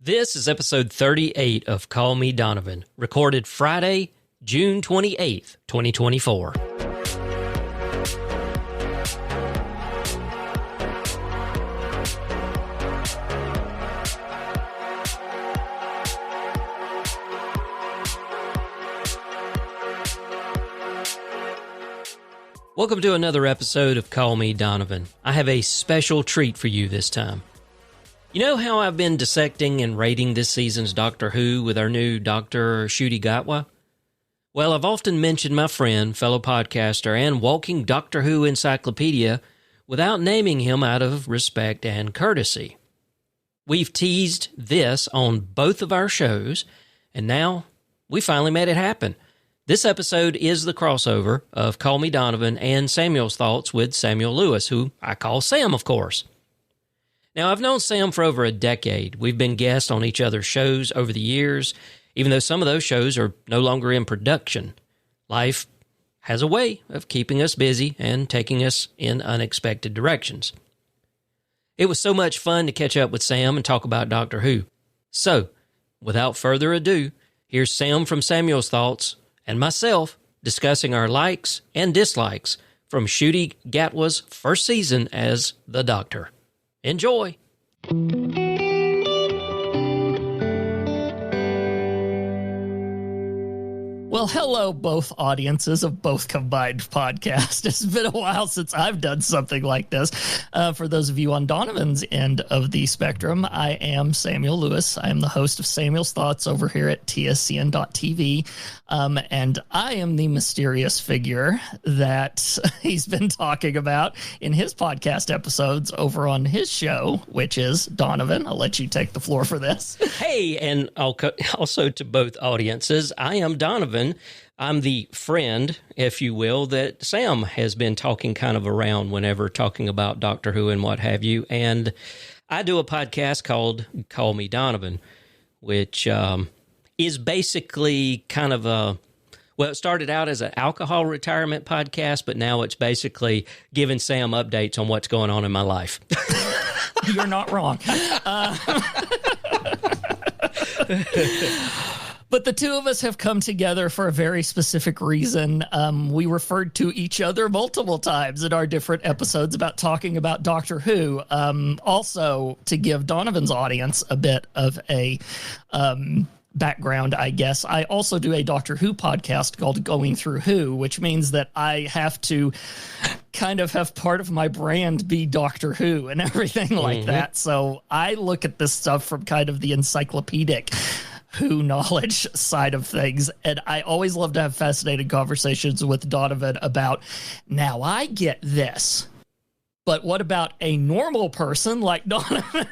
This is episode 38 of Call Me Donovan, recorded Friday, June 28th, 2024. Welcome to another episode of Call Me Donovan. I have a special treat for you this time. You know how I've been dissecting and rating this season's Doctor Who with our new Dr. Ncuti Gatwa? Well, I've often mentioned my friend, fellow podcaster, and walking Doctor Who encyclopedia without naming him out of respect and courtesy. We've teased this on both of our shows, and now we finally made it happen. This episode is the crossover of Call Me Donovan and Samuel's Thoughts with Samuel Lewis, who I call Sam, of course. Now, I've known Sam for over a decade. We've been guests on each other's shows over the years, even though some of those shows are no longer in production. Life has a way of keeping us busy and taking us in unexpected directions. It was so much fun to catch up with Sam and talk about Doctor Who. So, without further ado, here's Sam from Samuel's Thoughts and myself discussing our likes and dislikes from Ncuti Gatwa's first season as the Doctor. Enjoy! Well, hello, both audiences of both combined podcasts. It's been a while since I've done something like this. For those of you on Donovan's end of the spectrum, I am Samuel Lewis. I am the host of Samuel's Thoughts over here at tscn.tv. And I am the mysterious figure that he's been talking about in his podcast episodes over on his show, which is Donovan. I'll let you take the floor for this. Hey, and also to both audiences, I am Donovan. I'm the friend, if you will, that Sam has been talking kind of around whenever talking about Doctor Who and what have you. And I do a podcast called Call Me Donovan, which is basically kind of it started out as an alcohol retirement podcast, but now it's basically giving Sam updates on what's going on in my life. You're not wrong. But the two of us have come together for a very specific reason. We referred to each other multiple times in our different episodes about talking about Doctor Who. Also, to give Donovan's audience a bit of a background, I guess, I also do a Doctor Who podcast called Going Through Who, which means that I have to kind of have part of my brand be Doctor Who and everything like that. So I look at this stuff from kind of the encyclopedic Who knowledge side of things, and I always love to have fascinating conversations with Donovan about, now I get this, but what about a normal person like Donovan,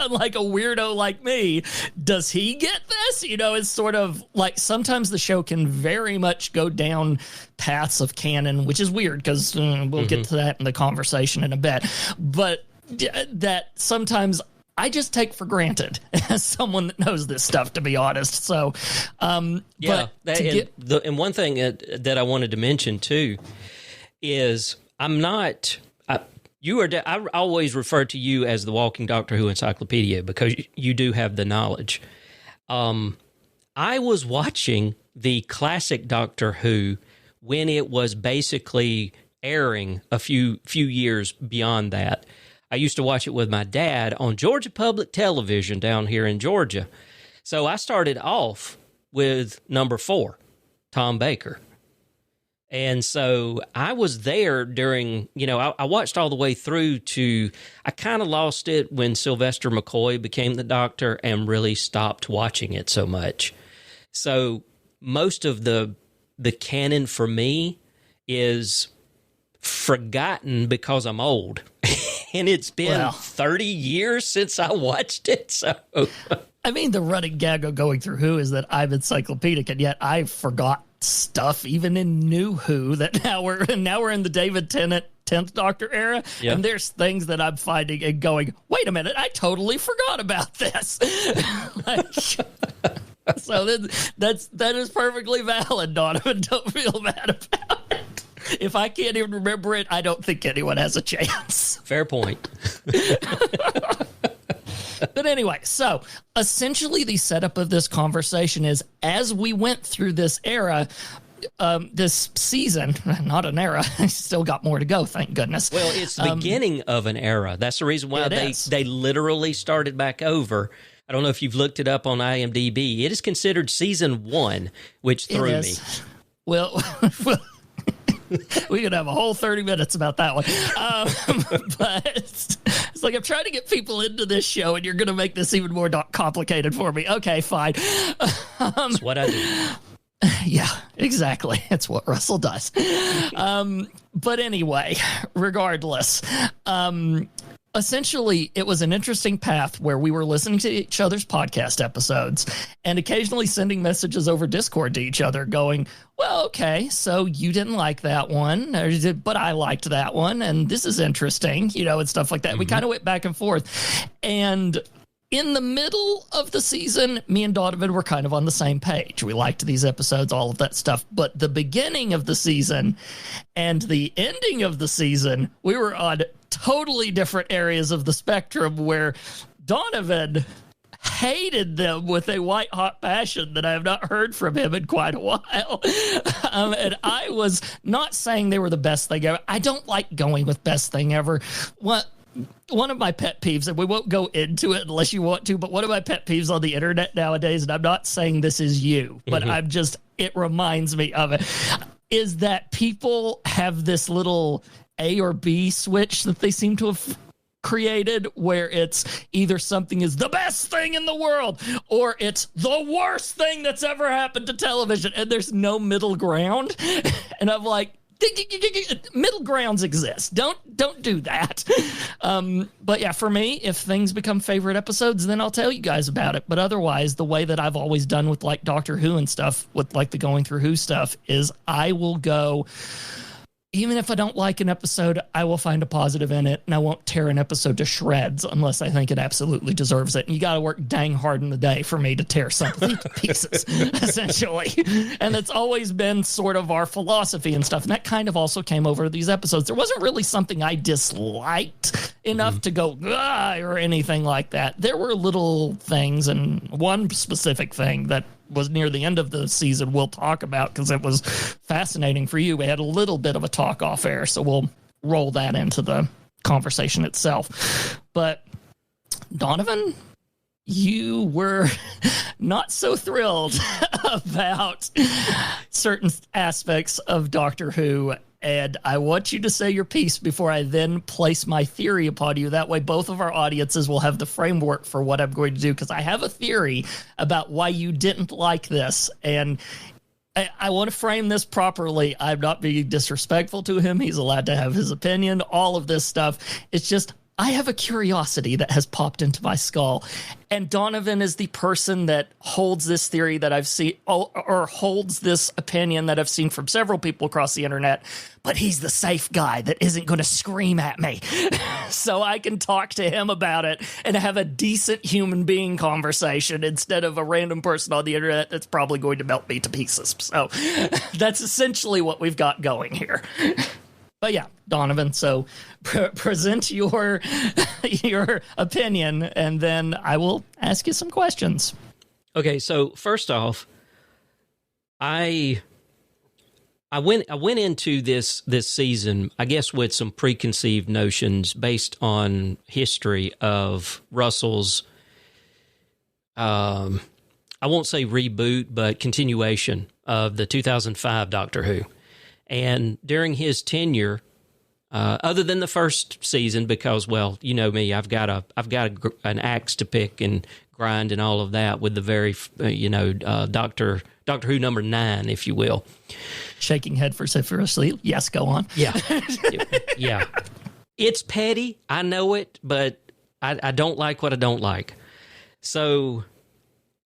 like a weirdo like me? Does he get this? You know, it's sort of like sometimes the show can very much go down paths of canon, which is weird because we'll get to that in the conversation in a bit, but that sometimes I just take for granted as someone that knows this stuff, to be honest. So, and one thing that I wanted to mention too is I always refer to you as the walking Doctor Who encyclopedia because you do have the knowledge. I was watching the classic Doctor Who when it was basically airing a few years beyond that. I used to watch it with my dad on Georgia Public Television down here in Georgia. So I started off with number 4, Tom Baker. And so I was there during, I watched all the way through I kind of lost it when Sylvester McCoy became the Doctor and really stopped watching it so much. So most of the canon for me is forgotten because I'm old. And it's been 30 years since I watched it, so... I mean, the running gag of Going Through Who is that I'm encyclopedic, and yet I forgot stuff even in New Who, that now we're in the David Tennant 10th Doctor era, and there's things that I'm finding and going, wait a minute, I totally forgot about this. So that is perfectly valid, Donovan. Don't feel bad about it. If I can't even remember it, I don't think anyone has a chance. Fair point. But anyway, so essentially the setup of this conversation is as we went through this era, this season, not an era, still got more to go, thank goodness. Well, it's the beginning of an era. That's the reason why they literally started back over. I don't know if you've looked it up on IMDb. It is considered season 1, which threw me. Well, we could have a whole 30 minutes about that one. But it's like I'm trying to get people into this show, and you're going to make this even more complicated for me. Okay, fine. That's what I do. Yeah, exactly. It's what Russell does. But anyway, regardless, essentially, it was an interesting path where we were listening to each other's podcast episodes and occasionally sending messages over Discord to each other going, well, okay, so you didn't like that one, but I liked that one, and this is interesting, and stuff like that. Mm-hmm. We kind of went back and forth. And in the middle of the season, me and Donovan were kind of on the same page. We liked these episodes, all of that stuff. But the beginning of the season and the ending of the season, we were on totally different areas of the spectrum where Donovan hated them with a white-hot passion that I have not heard from him in quite a while. And I was not saying they were the best thing ever. I don't like going with best thing ever. One of my pet peeves, and we won't go into it unless you want to, but one of my pet peeves on the internet nowadays, and I'm not saying this is you, but it reminds me of it, is that people have this little A or B switch that they seem to have created where it's either something is the best thing in the world or it's the worst thing that's ever happened to television, and there's no middle ground. And I'm like, middle grounds exist. Don't do that. But yeah, for me, if things become favorite episodes, then I'll tell you guys about it. But otherwise, the way that I've always done with like Doctor Who and stuff, with like the going through Who stuff, is I will go, even if I don't like an episode, I will find a positive in it, and I won't tear an episode to shreds unless I think it absolutely deserves it. And you got to work dang hard in the day for me to tear something to pieces, essentially. And it's always been sort of our philosophy and stuff. And that kind of also came over these episodes. There wasn't really something I disliked enough to go, or anything like that. There were little things, and one specific thing that was near the end of the season we'll talk about because it was fascinating for you. We had a little bit of a talk off air, so we'll roll that into the conversation itself. But Donovan, you were not so thrilled about certain aspects of Doctor Who, and I want you to say your piece before I then place my theory upon you. That way both of our audiences will have the framework for what I'm going to do, because I have a theory about why you didn't like this, and I want to frame this properly. I'm not being disrespectful to him. He's allowed to have his opinion, all of this stuff. It's just I have a curiosity that has popped into my skull, and Donovan is the person that holds this theory that I've seen, or holds this opinion that I've seen from several people across the internet, but he's the safe guy that isn't going to scream at me. So I can talk to him about it and have a decent human being conversation instead of a random person on the internet that's probably going to melt me to pieces. So that's essentially what we've got going here. But yeah, Donovan, so present your opinion, and then I will ask you some questions. Okay, so first off, I went into this season, I guess, with some preconceived notions based on history of Russell's, I won't say reboot, but continuation of the 2005 Doctor Who. And during his tenure, other than the first season, because, well, you know me, I've got an axe to pick and grind and all of that with the very, Doctor Who number 9, if you will. Shaking head vociferously. Yes, go on. Yeah. Yeah. It's petty. I know it, but I don't like what I don't like. So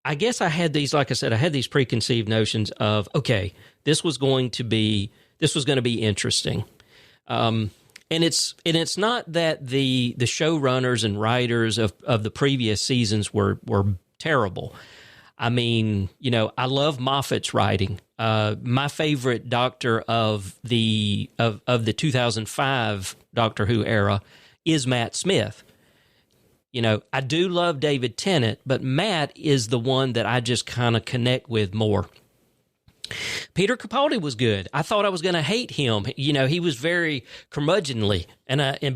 I guess I had these, like I said, I had these preconceived notions of, okay, this was going to be interesting. And it's not that the showrunners and writers of the previous seasons were terrible. I mean, I love Moffat's writing. My favorite Doctor of the 2005 Doctor Who era is Matt Smith. I do love David Tennant, but Matt is the one that I just kind of connect with more. Peter Capaldi was good. I thought I was going to hate him. He was very curmudgeonly,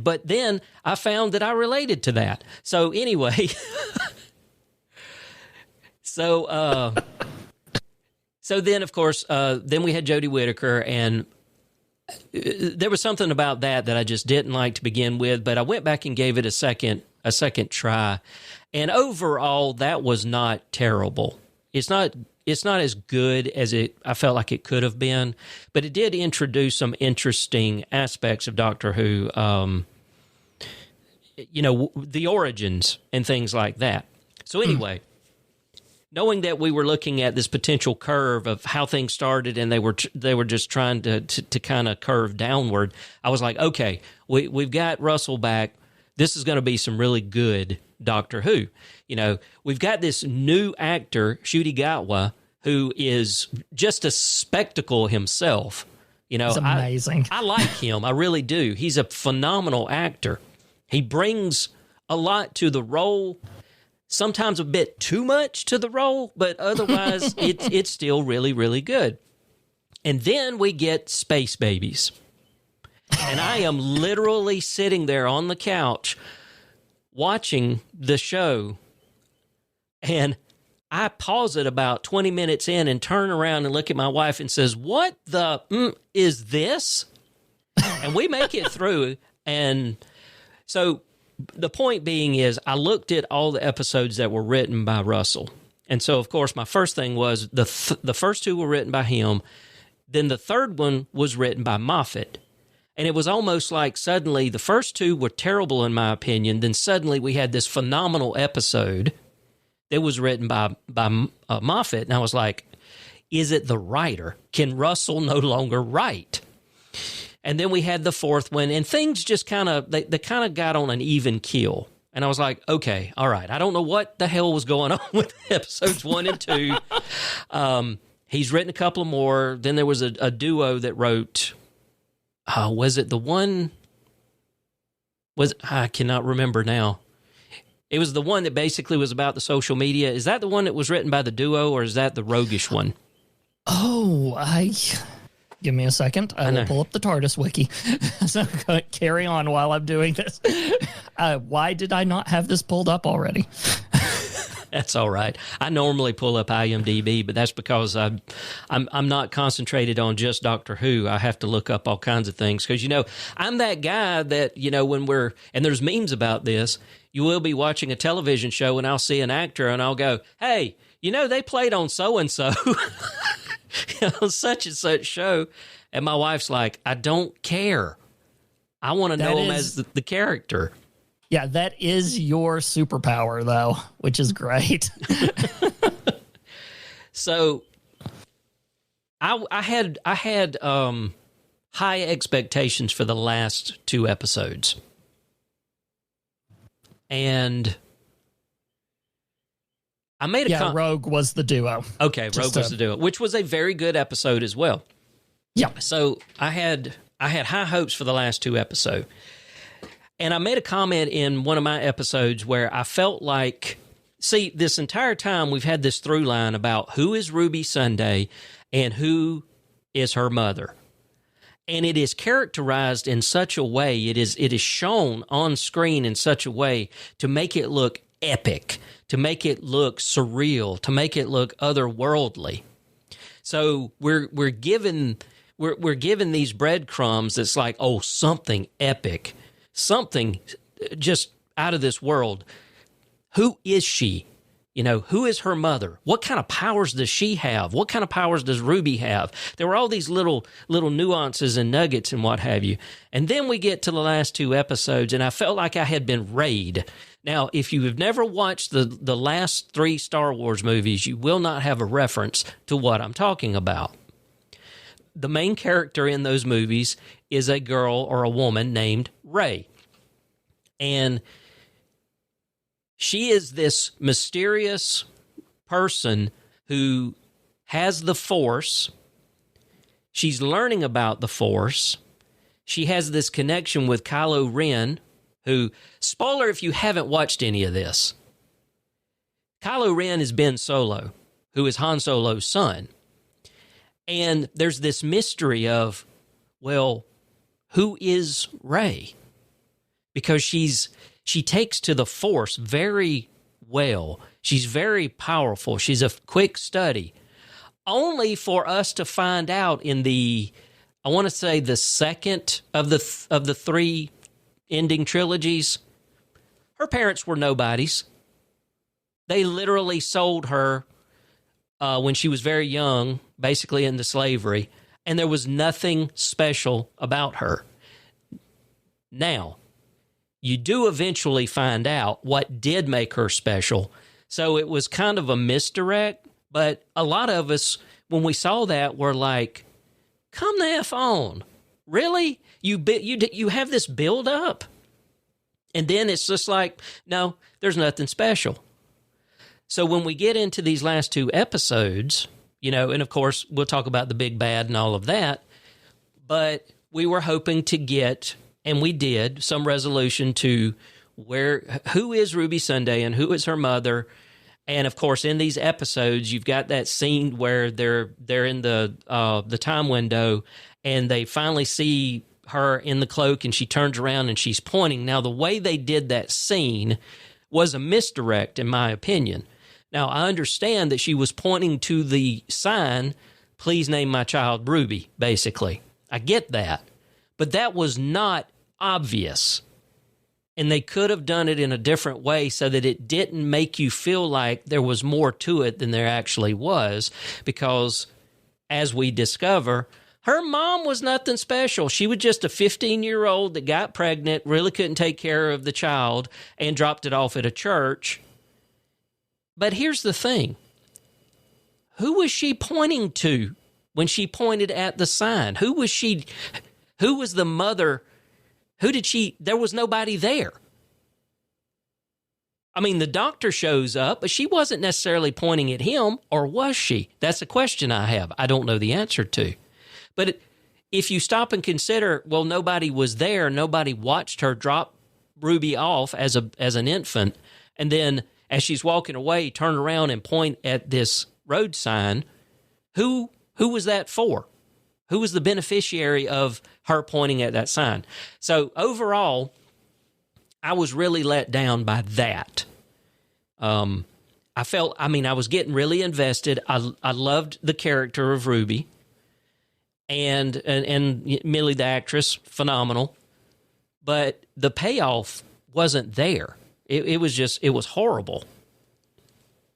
but then I found that I related to that. So anyway, so then of course, then we had Jodie Whittaker, and there was something about that I just didn't like to begin with. But I went back and gave it a second try, and overall, that was not terrible. It's not as good as I felt like it could have been, but it did introduce some interesting aspects of Doctor Who, the origins and things like that. So anyway, knowing that we were looking at this potential curve of how things started, and they were just trying to kind of curve downward, I was like, okay, we've got Russell back. This is going to be some really good Doctor Who. We've got this new actor, Ncuti Gatwa, who is just a spectacle himself. It's amazing. I like him. I really do. He's a phenomenal actor. He brings a lot to the role, sometimes a bit too much to the role, but otherwise it's still really, really good. And then we get Space Babies. And I am literally sitting there on the couch watching the show, and I pause it about 20 minutes in and turn around and look at my wife and says, "What the is this?" And we make it through. And so the point being is, I looked at all the episodes that were written by Russell. And so, of course, my first thing was the first two were written by him. Then the third one was written by Moffat. And it was almost like suddenly the first two were terrible, in my opinion. Then suddenly we had this phenomenal episode that was written by Moffat. And I was like, is it the writer? Can Russell no longer write? And then we had the fourth one, and things just kind of, they kind of got on an even keel. And I was like, okay, all right. I don't know what the hell was going on with episodes 1 and 2. He's written a couple more. Then there was a duo that wrote... was it the one? I cannot remember now. It was the one that basically was about the social media. Is that the one that was written by the duo, or is that the roguish one? Give me a second. I will pull up the TARDIS wiki. So carry on while I'm doing this. Why did I not have this pulled up already? That's all right. I normally pull up IMDb, but that's because I'm not concentrated on just Doctor Who. I have to look up all kinds of things because, I'm that guy that, when and there's memes about this, you will be watching a television show and I'll see an actor and I'll go, hey, they played on so-and-so, such and such show. And my wife's like, I don't care. I want to know him as the character. Yeah, that is your superpower, though, which is great. So, I had high expectations for the last two episodes, and I made Rogue was the duo. Okay, Rogue was the duo, which was a very good episode as well. Yeah. So I had high hopes for the last two episodes. And I made a comment in one of my episodes where I felt like, this entire time we've had this through line about who is Ruby Sunday and who is her mother. And it is characterized in such a way, it is shown on screen in such a way to make it look epic, to make it look surreal, to make it look otherworldly. So we're given these breadcrumbs that's like, oh, something epic. Something just out of this world. Who is she? Who is her mother? What kind of powers does she have? What kind of powers does Ruby have? There were all these little nuances and nuggets and what have you. And then we get to the last two episodes, and I felt like I had been rayed. Now, if you have never watched the last three Star Wars movies, you will not have a reference to what I'm talking about. The main character in those movies is a girl or a woman named Rey. And she is this mysterious person who has the Force. She's learning about the Force. She has this connection with Kylo Ren, who, spoiler if you haven't watched any of this, Kylo Ren is Ben Solo, who is Han Solo's son. And there's this mystery of, well, who is Rey? Because she takes to the Force very well. She's very powerful. She's a quick study. Only for us to find out in the, I want to say the second of the three ending trilogies, her parents were nobodies. They literally sold her when she was very young, basically into slavery, and there was nothing special about her. Now, you do eventually find out what did make her special, so it was kind of a misdirect, but a lot of us, when we saw that, were like, come the F on. Really? You have this build up? And then it's just like, no, there's nothing special. So when we get into these last two episodes, and of course, we'll talk about the big bad and all of that, but we were hoping to get, and we did, some resolution to who is Ruby Sunday and who is her mother. And of course, in these episodes, you've got that scene where they're in the time window, and they finally see her in the cloak, and she turns around and she's pointing. Now, the way they did that scene was a misdirect, in my opinion. Now, I understand that she was pointing to the sign, please name my child Ruby, basically. I get that. But that was not obvious. And they could have done it in a different way so that it didn't make you feel like there was more to it than there actually was. Because, as we discover, her mom was nothing special. She was just a 15-year-old that got pregnant, really couldn't take care of the child, and dropped it off at a church. But here's the thing. Who was she pointing to when she pointed at the sign? Who was she? Who was the mother? There was nobody there. I mean, the doctor shows up, but she wasn't necessarily pointing at him, or was she? That's a question I have. I don't know the answer to. But if you stop and consider, well, nobody was there, nobody watched her drop Ruby off as an infant, and then as she's walking away, turn around and point at this road sign, who was that for? Who was the beneficiary of her pointing at that sign? So overall, I was really let down by that. I was getting really invested. I loved the character of Ruby, and Millie, the actress, phenomenal. But the payoff wasn't there. It was horrible.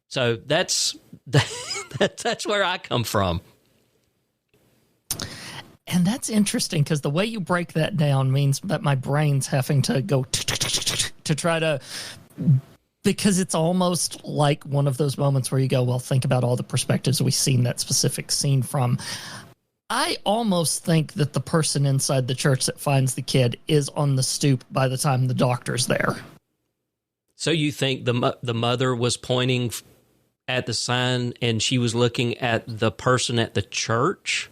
So that's where I come from. And that's interesting because the way you break that down means that my brain's having to go to try to, because it's almost like one of those moments where you go, well, think about all the perspectives we've seen that specific scene from. I almost think that the person inside the church that finds the kid is on the stoop by the time the doctor's there. So you think the mother was pointing at the sign and she was looking at the person at the church?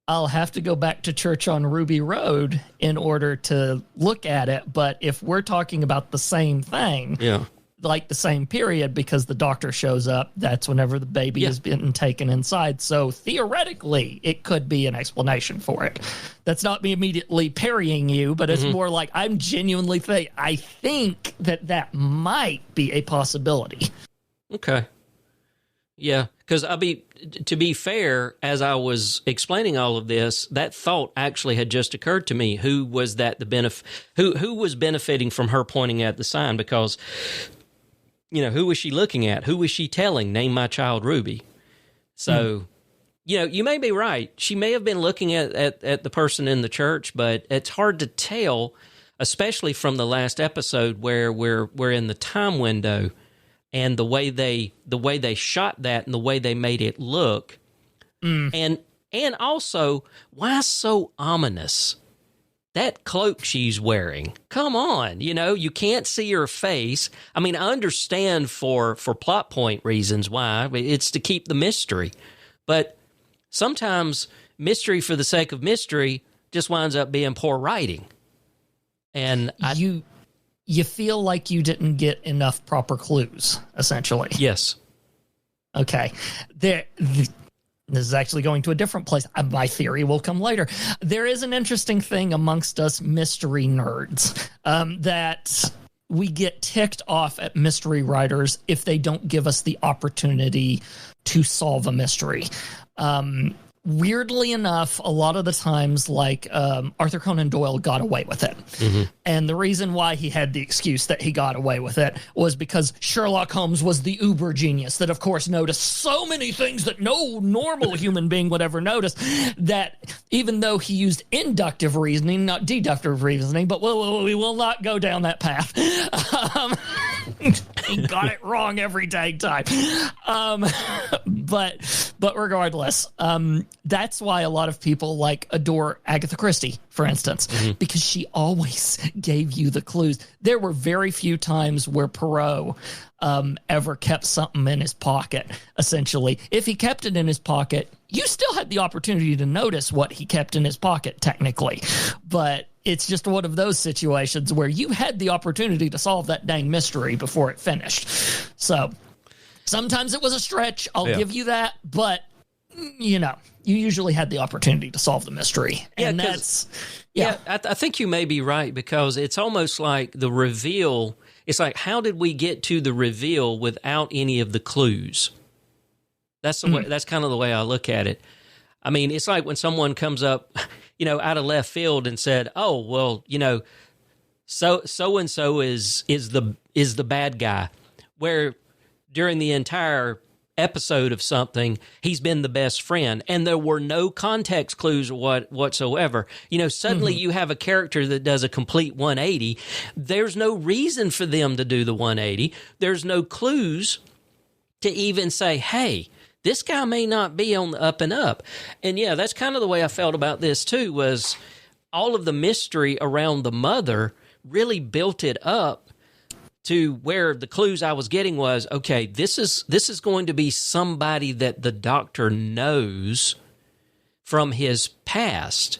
I'll have to go back to Church on Ruby Road in order to look at it. But if we're talking about the same thing, like the same period, because the doctor shows up, that's whenever the baby has been taken inside. So theoretically, it could be an explanation for it. That's not me immediately parrying you, but it's more like I'm genuinely I think that might be a possibility. Okay. Yeah, because to be fair, as I was explaining all of this, that thought actually had just occurred to me. Who was that who was benefiting from her pointing at the sign? Because, who was she looking at? Who was she telling, name my child Ruby? So, you may be right. She may have been looking at the person in the church, but it's hard to tell, especially from the last episode where we're in the time window. And the way they shot that and the way they made it look. And also, why so ominous? That cloak she's wearing. Come on, you can't see her face. I mean, I understand for plot point reasons why. It's to keep the mystery. But sometimes mystery for the sake of mystery just winds up being poor writing. And you feel like you didn't get enough proper clues, essentially. Yes. Okay. This is actually going to a different place. My theory will come later. There is an interesting thing amongst us mystery nerds that we get ticked off at mystery writers if they don't give us the opportunity to solve a mystery. Weirdly enough, a lot of the times, like Arthur Conan Doyle got away with it. Mm-hmm. And the reason why he had the excuse that he got away with it was because Sherlock Holmes was the uber genius that, of course, noticed so many things that no normal human being would ever notice, that even though he used inductive reasoning, not deductive reasoning, but we will not go down that path. He got it wrong every dang time. But regardless, that's why a lot of people adore Agatha Christie, for instance, because she always gave you the clues. There were very few times where Poirot ever kept something in his pocket, essentially. If he kept it in his pocket, you still had the opportunity to notice what he kept in his pocket, technically. But it's just one of those situations where you had the opportunity to solve that dang mystery before it finished. So sometimes it was a stretch, I'll give you that, but you usually had the opportunity to solve the mystery. And that's I think you may be right, because it's almost like the reveal. It's like, how did we get to the reveal without any of the clues? That's the way, that's kind of the way I look at it. I mean, it's like when someone comes up, out of left field and said, "Oh, well, so and so is the bad guy," where during the entire episode of something, he's been the best friend, and there were no context clues whatsoever. Suddenly you have a character that does a complete 180. There's no reason for them to do the 180. There's no clues to even say, hey, this guy may not be on the up and up. And yeah, that's kind of the way I felt about this too, was all of the mystery around the mother really built it up to where the clues I was getting was, okay, this is going to be somebody that the doctor knows from his past,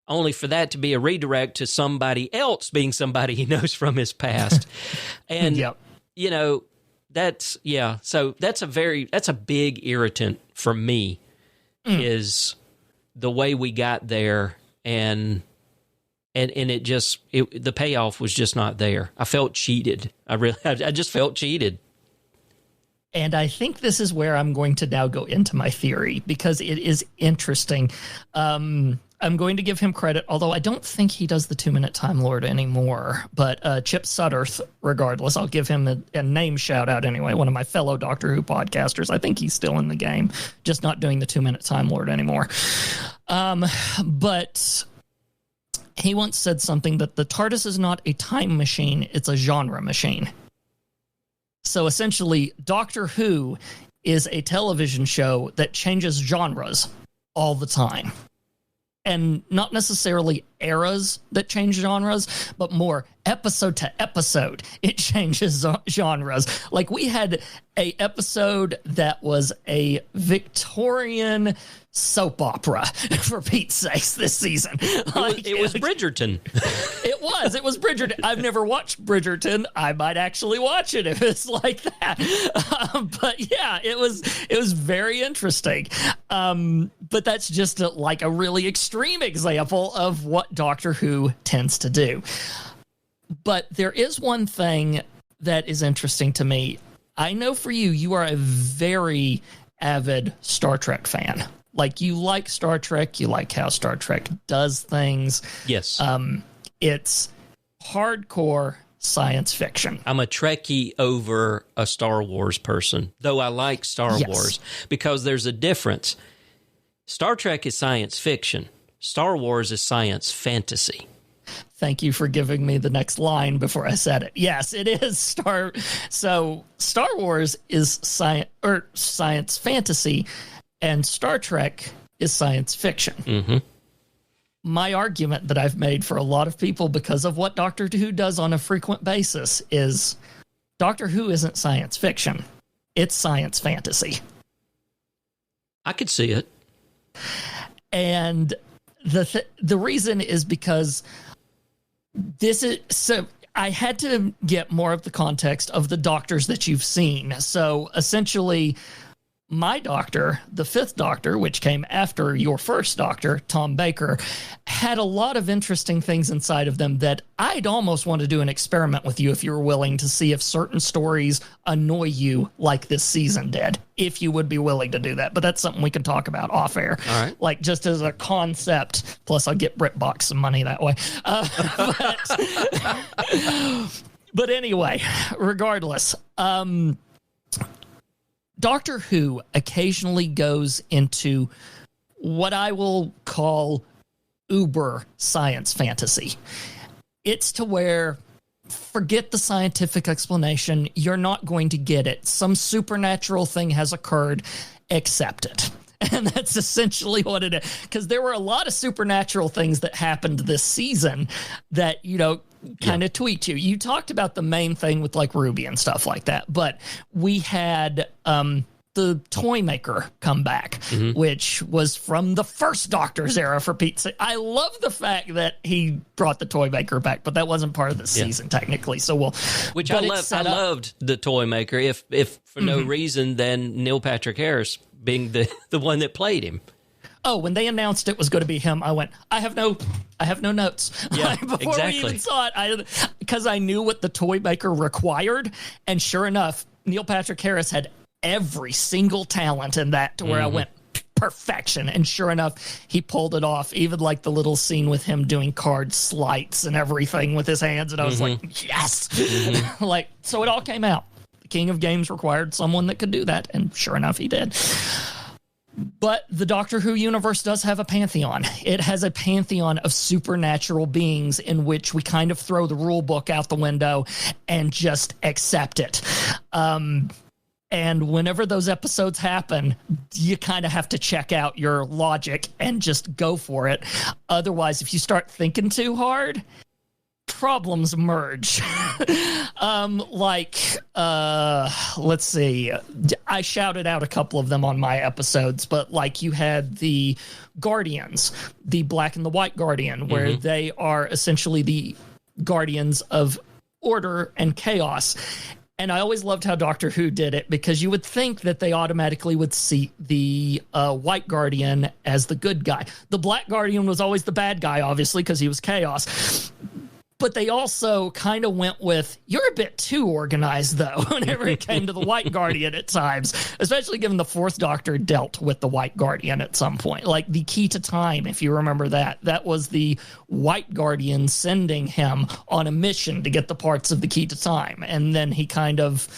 only for that to be a redirect to somebody else being somebody he knows from his past. And, so that's a big irritant for me, is the way we got there, and the payoff was just not there. I felt cheated. I just felt cheated. And I think this is where I'm going to now go into my theory, because it is interesting. I'm going to give him credit, although I don't think he does the 2-Minute Time Lord anymore. But Chip Sudderth, regardless, I'll give him a name shout out anyway, one of my fellow Doctor Who podcasters. I think he's still in the game, just not doing the 2-Minute Time Lord anymore. But he once said something that the TARDIS is not a time machine, it's a genre machine. So essentially, Doctor Who is a television show that changes genres all the time. And not necessarily eras that change genres, but more episode to episode, it changes genres. Like, we had a episode that was a Victorian soap opera, for Pete's sakes, this season. It was Bridgerton. It was Bridgerton. I've never watched Bridgerton. I might actually watch it if it's like that. But yeah, it was very interesting. But that's just a really extreme example of what Doctor Who tends to do. But there is one thing that is interesting to me. I know for you are a very avid Star Trek fan. Like, you like Star Trek, you like how Star Trek does things. Yes. It's hardcore science fiction. I'm a Trekkie over a Star Wars person, though I like Star Wars, because there's a difference. Star Trek is science fiction. Star Wars is science fantasy. Thank you for giving me the next line before I said it. Yes, it is Star Wars is science fantasy, and Star Trek is science fiction. Mm-hmm. My argument that I've made for a lot of people, because of what Doctor Who does on a frequent basis, is Doctor Who isn't science fiction. It's science fantasy. I could see it. And the reason is because this is... So I had to get more of the context of the doctors that you've seen. So essentially, my doctor, the fifth doctor, which came after your first doctor, Tom Baker, had a lot of interesting things inside of them that I'd almost want to do an experiment with you if you were willing to see if certain stories annoy you like this season did, if you would be willing to do that. But that's something we can talk about off air. All right. Like just as a concept, plus I'll get BritBox some money that way. But anyway, regardless, Doctor Who occasionally goes into what I will call uber science fantasy. It's to where, forget the scientific explanation, you're not going to get it. Some supernatural thing has occurred, accept it. And that's essentially what it is. Because there were a lot of supernatural things that happened this season that, kind of tweaked you. You talked about the main thing with like Ruby and stuff like that, but we had the toy maker come back, which was from the first Doctor's era, for Pete's sake. I love the fact that he brought the toy maker back, but that wasn't part of the season technically. So I loved the toy maker. If for no reason than Neil Patrick Harris being the one that played him. Oh, when they announced it was going to be him, I went, I have no notes. Yeah, Before we even saw it, because I knew what the toy maker required, and sure enough, Neil Patrick Harris had every single talent in that to where I went, perfection. And sure enough, he pulled it off. Even like the little scene with him doing card sleights and everything with his hands, and I was like, yes! So it all came out. The King of Games required someone that could do that, and sure enough, he did. But the Doctor Who universe does have a pantheon. It has a pantheon of supernatural beings in which we kind of throw the rule book out the window and just accept it. And whenever those episodes happen, you kind of have to check out your logic and just go for it. Otherwise, if you start thinking too hard, problems emerge. Let's see. I shouted out a couple of them on my episodes, but like you had the Guardians, the Black and the White Guardian, where they are essentially the guardians of order and chaos. And I always loved how Doctor Who did it, because you would think that they automatically would see the White Guardian as the good guy. The Black Guardian was always the bad guy, obviously, because he was chaos. But they also kind of went with, you're a bit too organized, though, whenever it came to the White Guardian at times, especially given the fourth Doctor dealt with the White Guardian at some point. Like the Key to Time, if you remember that. That was the White Guardian sending him on a mission to get the parts of the Key to Time. And then he kind of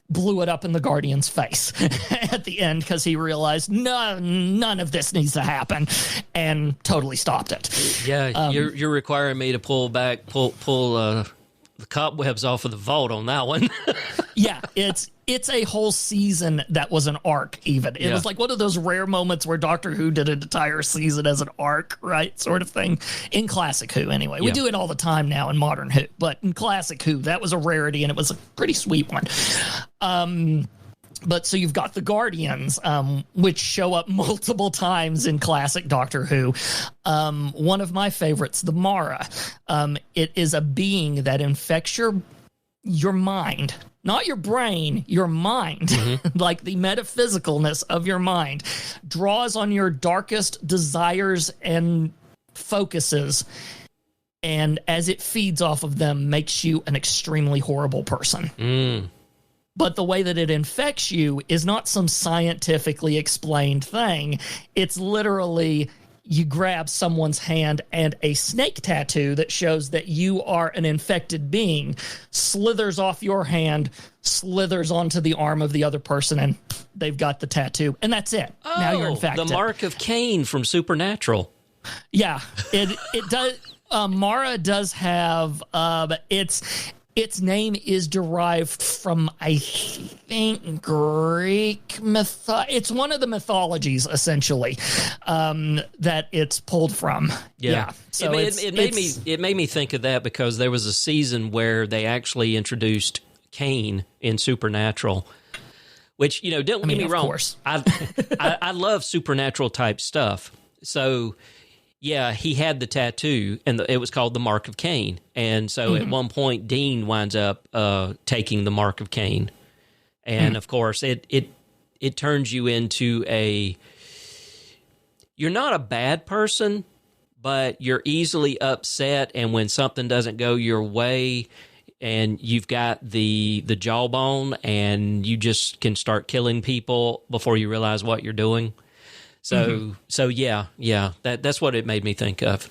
blew it up in the Guardian's face at the end because he realized none of this needs to happen, and totally stopped it. Yeah, you're requiring me to pull the cobwebs off of the vault on that one. Yeah, it's a whole season that was an arc even. It was like one of those rare moments where Doctor Who did an entire season as an arc, right? Sort of thing. In Classic Who, anyway. We do it all the time now in Modern Who, but in Classic Who, that was a rarity, and it was a pretty sweet one. But so you've got the Guardians, which show up multiple times in classic Doctor Who. One of my favorites, the Mara. It is a being that infects your mind, not your brain, your mind, like the metaphysicalness of your mind, draws on your darkest desires and focuses, and as it feeds off of them, makes you an extremely horrible person. But the way that it infects you is not some scientifically explained thing. It's literally you grab someone's hand and a snake tattoo that shows that you are an infected being slithers off your hand, slithers onto the arm of the other person, and they've got the tattoo. And that's it. Oh, now you're infected. The mark of Cain from Supernatural. Yeah, it does. Mara does have its name is derived from, I think, Greek It's one of the mythologies, essentially, that it's pulled from. Yeah. So it made me think of that because there was a season where they actually introduced Cain in Supernatural, which, don't get me wrong. Course. I love supernatural type stuff. So, Yeah, he had the tattoo, and it was called the Mark of Cain. And so at one point, Dean winds up taking the Mark of Cain. And, of course, it turns you into you're not a bad person, but you're easily upset, and when something doesn't go your way and you've got the jawbone and you just can start killing people before you realize what you're doing. So yeah, that's what it made me think of.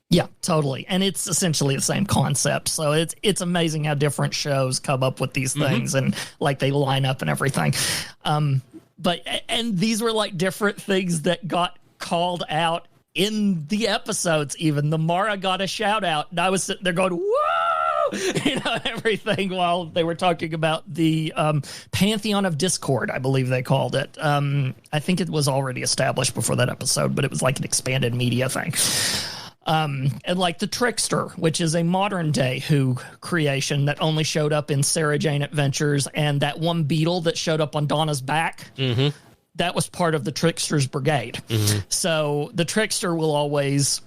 Yeah, totally. And it's essentially the same concept. So it's amazing how different shows come up with these things and like they line up and everything. But these were like different things that got called out in the episodes. Even the Mara got a shout out, and I was sitting there going, "Whoa!" Everything while they were talking about the Pantheon of Discord, I believe they called it. I think it was already established before that episode, but it was like an expanded media thing. And like the Trickster, which is a modern day Who creation that only showed up in Sarah Jane Adventures, and that one beetle that showed up on Donna's back. That was part of the Trickster's brigade. So the Trickster will always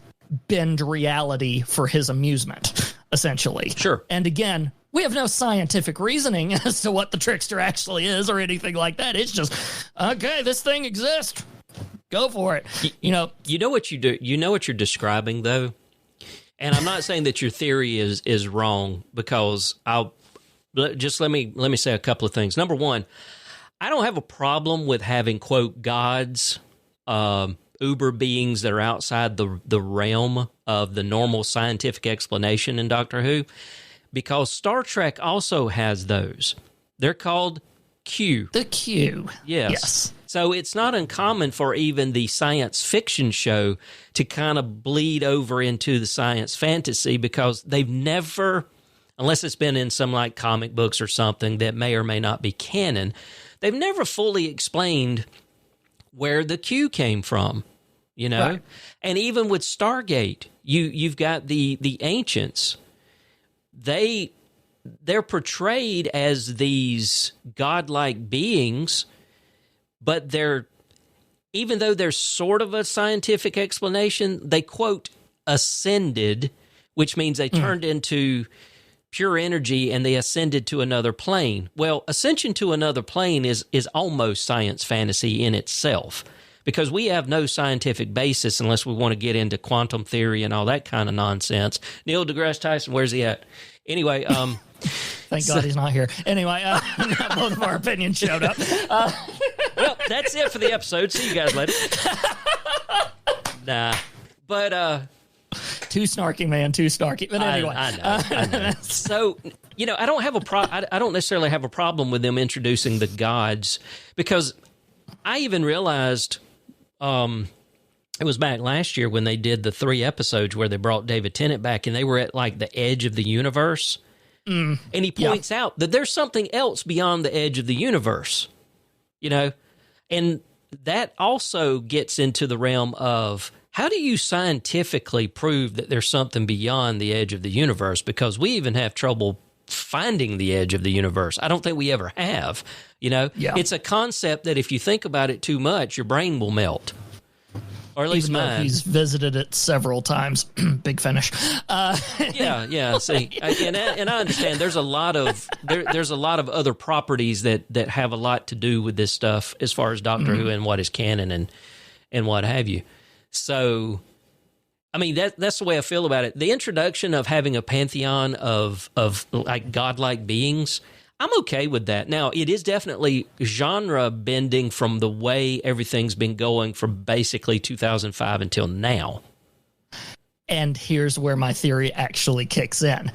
bend reality for his amusement, essentially. Sure. And again, we have no scientific reasoning as to what the Trickster actually is or anything like that. It's just, okay, this thing exists. Go for it. You know what you do. You know what you're describing, though. And I'm not saying that your theory is wrong, because let me say a couple of things. Number one, I don't have a problem with having, quote, gods, uber beings that are outside the realm of the normal scientific explanation in Doctor Who, because Star Trek also has those. They're called Q. The Q. Yes. So it's not uncommon for even the science fiction show to kind of bleed over into the science fantasy, because they've never, unless it's been in some like comic books or something that may or may not be canon, they've never fully explained where the Q came from, Right. And even with Stargate, you've got the ancients. They're portrayed as these godlike beings, but even though there's sort of a scientific explanation, they, quote, ascended, which means they turned into pure energy and they ascended to another plane. Well, ascension to another plane is almost science fantasy in itself, because we have no scientific basis unless we want to get into quantum theory and all that kind of nonsense. Neil deGrasse Tyson, where's he at? Anyway, thank God he's not here. Anyway, both of our opinions showed up. Well, that's it for the episode. See you guys later. Nah, but too snarky, man. Too snarky. But anyway, I know. So I don't have I don't necessarily have a problem with them introducing the gods, because I even realized it was back last year when they did the 3 episodes where they brought David Tennant back, and they were at like the edge of the universe. And he points out that there's something else beyond the edge of the universe, and that also gets into the realm of, how do you scientifically prove that there's something beyond the edge of the universe? Because we even have trouble finding the edge of the universe. I don't think we ever have, Yeah. It's a concept that if you think about it too much, your brain will melt. Or at least even though he's visited it several times. Big finish. Yeah. See, and I understand there's a lot of there's a lot of other properties that have a lot to do with this stuff as far as Doctor Who and what is canon and what have you. So, I mean, that's the way I feel about it. The introduction of having a pantheon of like godlike beings, I'm okay with that. Now, it is definitely genre bending from the way everything's been going from basically 2005 until now. And here's where my theory actually kicks in.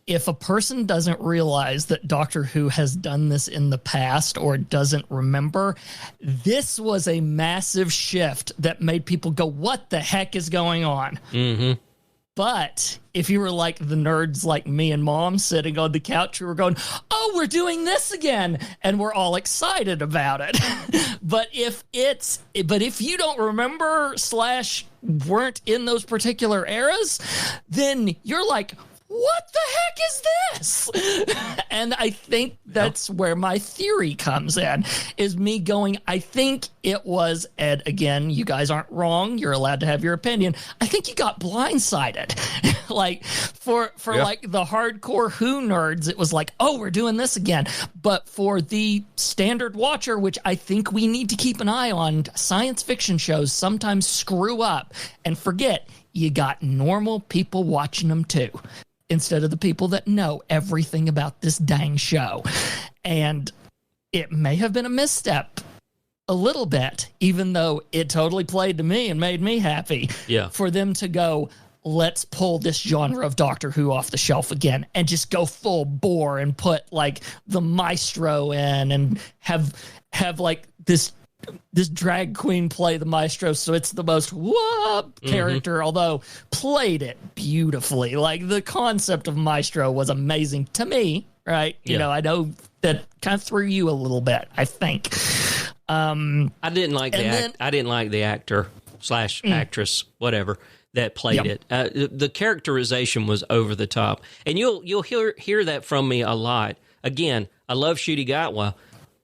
If a person doesn't realize that Doctor Who has done this in the past or doesn't remember, this was a massive shift that made people go, what the heck is going on? But if you were like the nerds like me and Mom sitting on the couch, we were going, oh, we're doing this again. And we're all excited about it. But if you don't remember / weren't in those particular eras, then you're like, what the heck is this? And I think that's where my theory comes in, is me going, I think it was, and again, you guys aren't wrong, you're allowed to have your opinion, I think you got blindsided. Like, for like the hardcore Who nerds, it was like, oh, we're doing this again. But for the standard watcher, which I think we need to keep an eye on, science fiction shows sometimes screw up and forget you got normal people watching them too, instead of the people that know everything about this dang show. And it may have been a misstep a little bit, even though it totally played to me and made me happy for them to go, let's pull this genre of Doctor Who off the shelf again and just go full bore and put like the maestro in and have like this drag queen play the maestro, so it's the most whoop character, although played it beautifully. Like, the concept of maestro was amazing to me, right? You know, I know that kind of threw you a little bit, I think. I didn't like the actor / actress, whatever, that played it. The characterization was over the top, and you'll hear that from me a lot. Again, I love Ncuti Gatwa.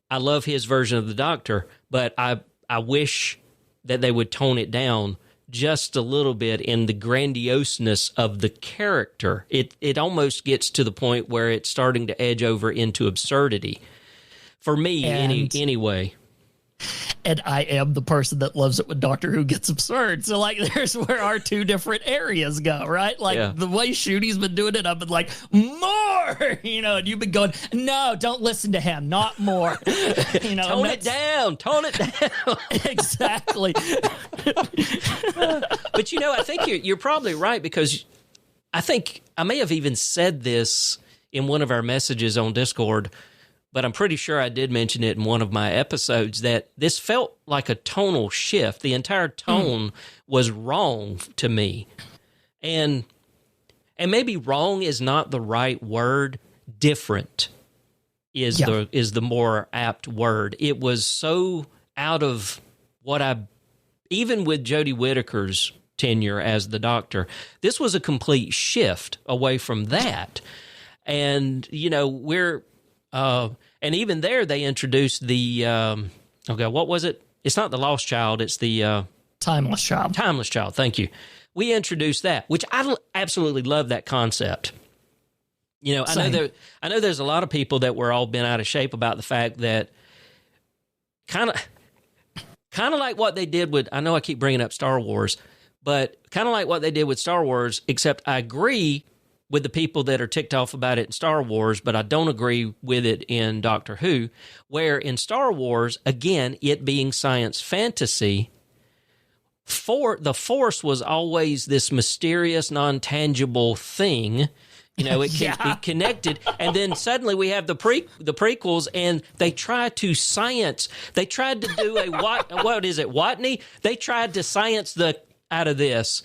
I love his version of the Doctor, but I wish that they would tone it down just a little bit in the grandioseness of the character. It almost gets to the point where it's starting to edge over into absurdity. For me, anyway. And I am the person that loves it when Doctor Who gets absurd. So, like, there's where our two different areas go, right? Like, the way Ncuti's been doing it, I've been like, more! You know, and you've been going, no, don't listen to him, not more. You know, tone it down. Exactly. But, you know, I think you're probably right, because I think I may have even said this in one of our messages on Discord, but I'm pretty sure I did mention it in one of my episodes, that this felt like a tonal shift. The entire tone was wrong to me. And maybe wrong is not the right word. Different is the more apt word. It was so out of what even with Jodie Whittaker's tenure as the Doctor, this was a complete shift away from that. And, you know, and even there, they introduced the, what was it? It's not the Lost Child, it's the... Timeless Child. Timeless Child, thank you. We introduced that, which I absolutely love that concept. You know, I know there's a lot of people that were all bent out of shape about the fact that kind of like what they did with, I know I keep bringing up Star Wars, but kind of like what they did with Star Wars, except I agree with the people that are ticked off about it in Star Wars, but I don't agree with it in Doctor Who, where in Star Wars, again, it being science fantasy, the Force was always this mysterious, non-tangible thing. You know, it connected, and then suddenly we have the prequels, and they tried to science. They tried to do Watney? They tried to science out of this.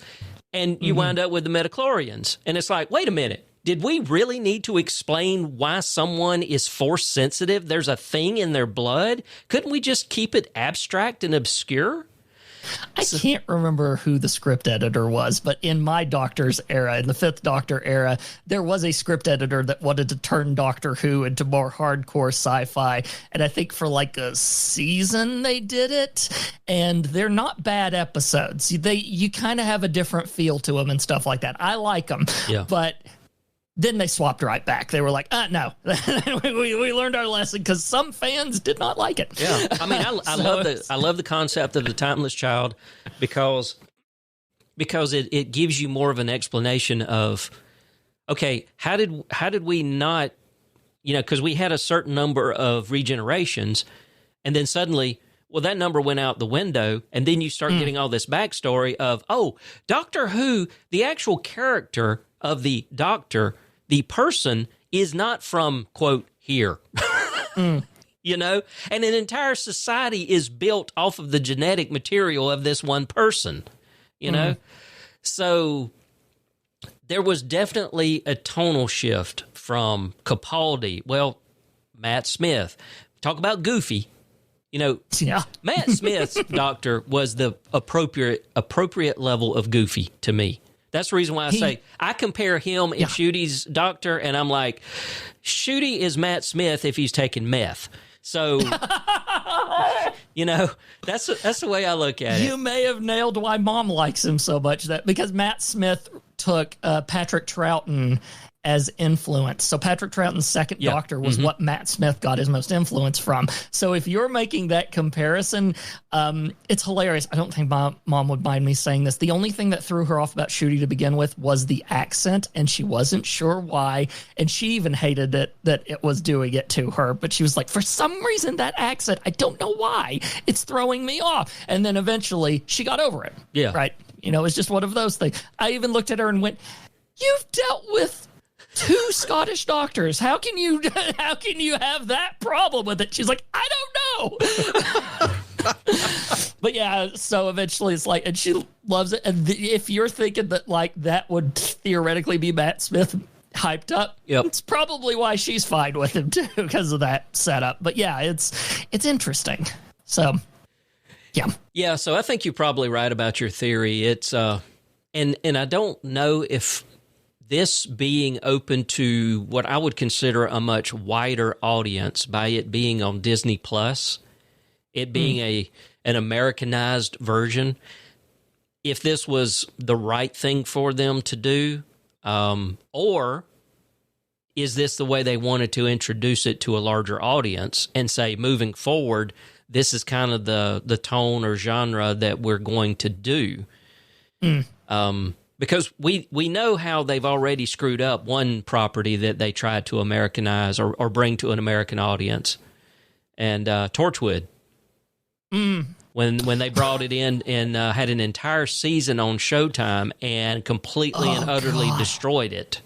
And you wind up with the midichlorians. And it's like, wait a minute. Did we really need to explain why someone is force sensitive? There's a thing in their blood. Couldn't we just keep it abstract and obscure? I can't remember who the script editor was, but in my Doctor's era, in the Fifth Doctor era, there was a script editor that wanted to turn Doctor Who into more hardcore sci-fi. And I think for like a season they did it, and they're not bad episodes. You kind of have a different feel to them and stuff like that. I like them, but then they swapped right back. They were like, no, we learned our lesson, because some fans did not like it. Yeah, I mean, I love the concept of the Timeless Child because it gives you more of an explanation of, okay, how did we not, you know, because we had a certain number of regenerations, and then suddenly, well, that number went out the window, and then you start getting all this backstory of, oh, Doctor Who, the actual character of the Doctor, the person, is not from, quote, here. You know? And an entire society is built off of the genetic material of this one person, you know? So there was definitely a tonal shift from Capaldi. Well, Matt Smith. Talk about goofy. You know, Matt Smith's Doctor was the appropriate level of goofy to me. That's the reason why I say I compare him and Shudy's doctor, and I'm like, Shudy is Matt Smith if he's taking meth. So, that's the way I look at it. You may have nailed why Mom likes him so much, that because Matt Smith took Patrick Troughton as influence. So Patrick Troughton's second doctor was what Matt Smith got his most influence from. So if you're making that comparison, it's hilarious. I don't think my mom would mind me saying this. The only thing that threw her off about Shudy to begin with was the accent, and she wasn't sure why. And she even hated it that it was doing it to her. But she was like, for some reason, that accent, I don't know why, it's throwing me off. And then eventually she got over it. Yeah. Right? It's just one of those things. I even looked at her and went, you've dealt with 2 Scottish doctors. How can you have that problem with it? She's like, I don't know. But yeah, so eventually it's like, and she loves it. And if you're thinking that like that would theoretically be Matt Smith hyped up, it's probably why she's fine with him too, because of that setup. But yeah, it's interesting. So yeah. So I think you're probably right about your theory. It's and I don't know if this being open to what I would consider a much wider audience by it being on Disney Plus, it being an Americanized version, if this was the right thing for them to do, or is this the way they wanted to introduce it to a larger audience and say, moving forward, this is kind of the tone or genre that we're going to do? Because we know how they've already screwed up one property that they tried to Americanize or bring to an American audience, and Torchwood. When they brought it in and had an entire season on Showtime and completely and utterly destroyed it.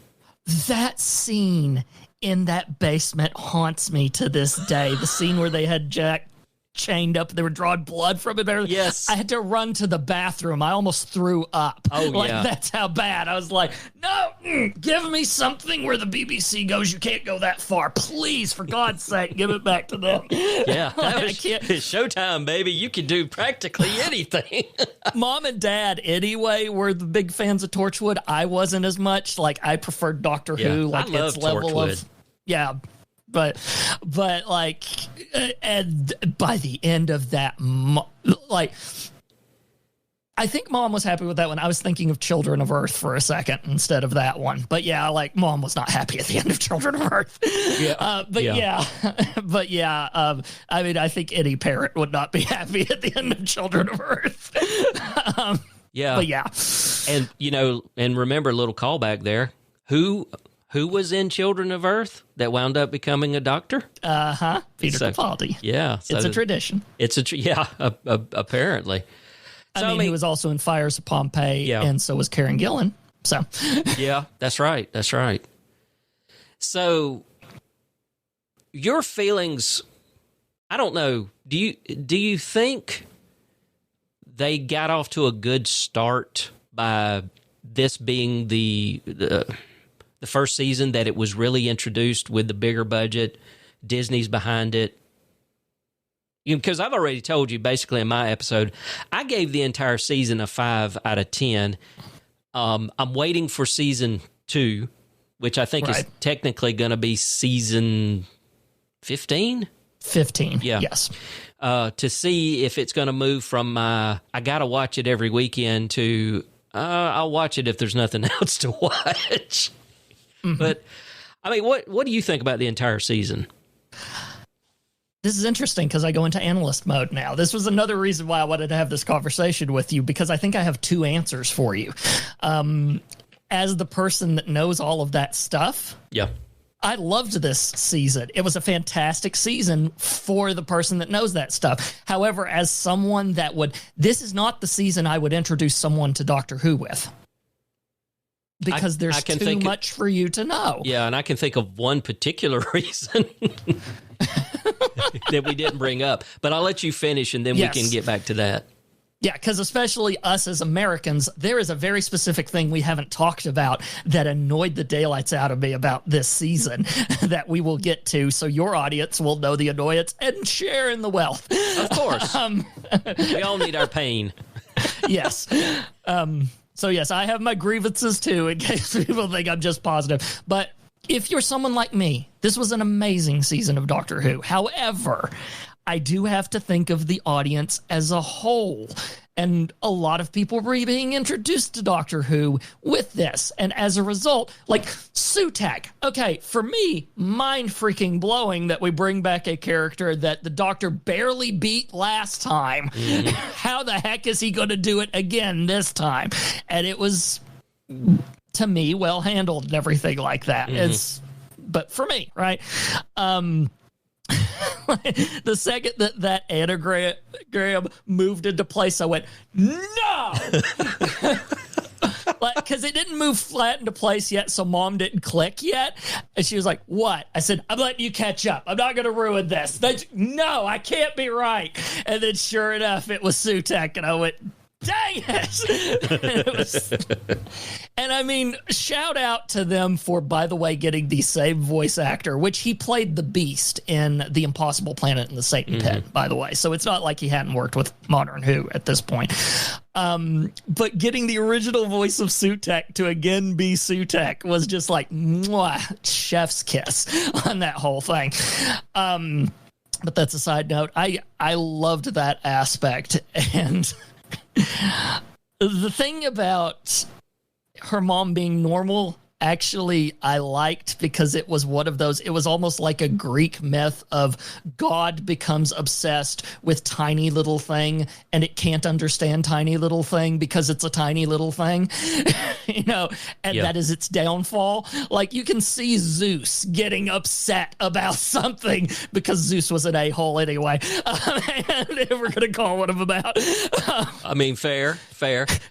That scene in that basement haunts me to this day. The scene where they had Jack chained up, they were drawing blood from it. Yes. I had to run to the bathroom. I almost threw up. Oh, yeah. That's how bad. I was like, no, give me something where the BBC goes, you can't go that far. Please, for God's sake, give it back to them. Yeah, it's Showtime, baby. You can do practically anything. Mom and Dad, anyway, were the big fans of Torchwood. I wasn't as much. Like, I preferred Doctor Who. Like, I love its level Torchwood. of... Yeah, but like, and by the end of that, like, I think Mom was happy with that one. I was thinking of Children of Earth for a second instead of that one. But yeah, like, Mom was not happy at the end of Children of Earth. I mean, I think any parent would not be happy at the end of Children of Earth. But yeah. And, and remember, a little callback there. Who was in Children of Earth that wound up becoming a doctor? Peter Capaldi. Yeah. So it's a tradition. It's apparently. I mean, he was also in Fires of Pompeii, and so was Karen Gillan. So yeah, that's right. That's right. So your feelings, I don't know. Do you think they got off to a good start by this being the first season that it was really introduced with the bigger budget? Disney's behind it. Because I've already told you, basically, in my episode, I gave the entire season a 5 out of 10. I'm waiting for season 2, which I think is technically going to be season 15? 15, yeah. Yes. To see if it's going to move from I got to watch it every weekend to I'll watch it if there's nothing else to watch. But, I mean, what do you think about the entire season? This is interesting because I go into analyst mode now. This was another reason why I wanted to have this conversation with you, because I think I have 2 answers for you. As the person that knows all of that stuff, I loved this season. It was a fantastic season for the person that knows that stuff. However, as someone that this is not the season I would introduce someone to Doctor Who with. Because there's too much for you to know. Yeah, and I can think of one particular reason that we didn't bring up. But I'll let you finish, and then we can get back to that. Yeah, because especially us as Americans, there is a very specific thing we haven't talked about that annoyed the daylights out of me about this season that we will get to, so your audience will know the annoyance and share in the wealth. Of course. We all need our pain. Yes. So yes, I have my grievances too, in case people think I'm just positive. But if you're someone like me, this was an amazing season of Doctor Who. However, I do have to think of the audience as a whole. And a lot of people were being introduced to Doctor Who with this. And as a result, like Sutek, okay, for me, mind freaking blowing that we bring back a character that the Doctor barely beat last time. Mm-hmm. How the heck is he going to do it again this time? And it was, to me, well handled and everything like that. Mm-hmm. But for me, right? The second that anagram moved into place, I went, no! Because it didn't move flat into place yet, so Mom didn't click yet. And she was like, what? I said, I'm letting you catch up. I'm not going to ruin this. No, I can't be right. And then sure enough, it was Sutek, and I went, dang it! And I mean, shout out to them for, by the way, getting the same voice actor, which he played the Beast in The Impossible Planet and the Satan Pit, by the way. So it's not like he hadn't worked with Modern Who at this point. But getting the original voice of Sutek to again be Sutek was just like, mwah, chef's kiss on that whole thing. But that's a side note. I loved that aspect. And the thing about her mom being normal, actually, I liked, because it was one of those, it was almost like a Greek myth of God becomes obsessed with tiny little thing, and it can't understand tiny little thing because it's a tiny little thing, and that is its downfall. Like, you can see Zeus getting upset about something because Zeus was an a-hole anyway. And we're going to call one of them out. I mean, fair.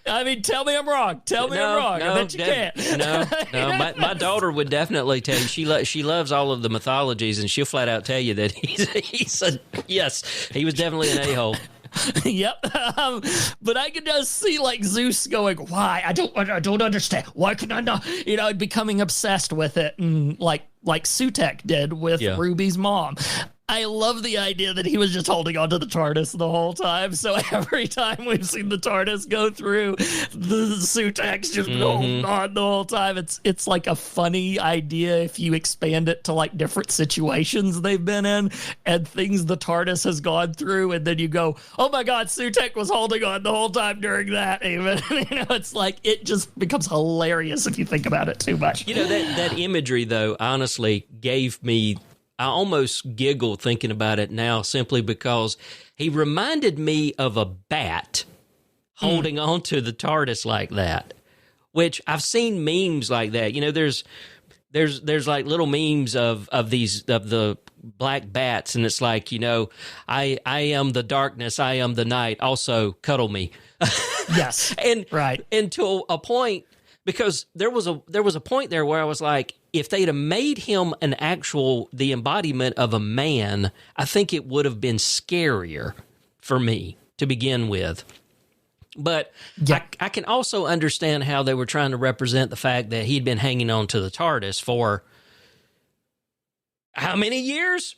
I mean, tell me I'm wrong. Tell me I'm wrong. I bet you can't. No, my daughter would definitely tell you. She loves all of the mythologies, and she'll flat out tell you that he was definitely an a-hole. Yep. But I could just see like Zeus going, why? I don't understand. Why can I not? Becoming obsessed with it, and like Sutek did with Ruby's mom. I love the idea that he was just holding onto the TARDIS the whole time. So every time we've seen the TARDIS go through, the Sutek's just holding on the whole time. It's like a funny idea if you expand it to like different situations they've been in and things the TARDIS has gone through, and then you go, oh my God, Sutek was holding on the whole time during that. Even it's like it just becomes hilarious if you think about it too much. That imagery though, honestly, gave me. I almost giggle thinking about it now, simply because he reminded me of a bat holding on to the TARDIS like that, which I've seen memes like that. There's like little memes of the black bats, and it's like, I am the darkness, I am the night, also cuddle me. Yes. And right. Until a point, because there was a point there where I was like, if they'd have made him the embodiment of a man, I think it would have been scarier for me to begin with. But I can also understand how they were trying to represent the fact that he'd been hanging on to the TARDIS for how many years?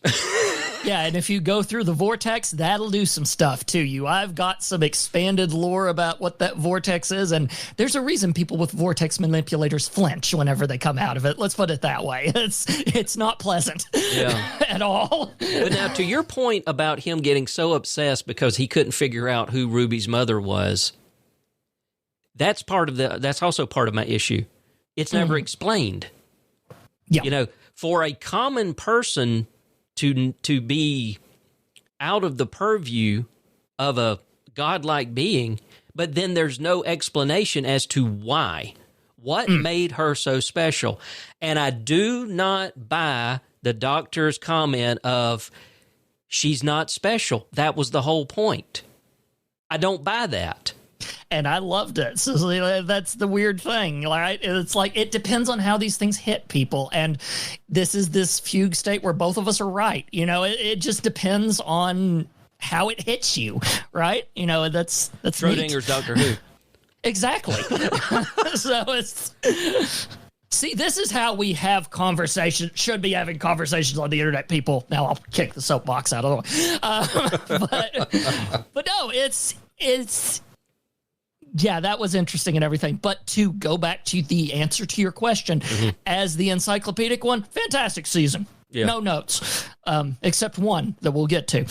Yeah, and if you go through the vortex, that'll do some stuff to you. I've got some expanded lore about what that vortex is, and there's a reason people with vortex manipulators flinch whenever they come out of it. Let's put it that way. It's not pleasant at all. But now, to your point about him getting so obsessed because he couldn't figure out who Ruby's mother was, that's also part of my issue. It's never explained. Yeah. For a common person to be out of the purview of a godlike being, but then there's no explanation as to why. What made her so special? And I do not buy the doctor's comment of she's not special. That was the whole point. I don't buy that. And I loved it. So that's the weird thing, right? It's like, it depends on how these things hit people. And this is this fugue state where both of us are right. It just depends on how it hits you, right? That's Schrodinger's Doctor Who. Exactly. So see, this is how we have conversations, should be having conversations on the internet, people. Now I'll kick the soapbox out of the way. But no, it's yeah, that was interesting and everything. But to go back to the answer to your question, as the encyclopedic one, fantastic season. Yeah. No notes, except one that we'll get to.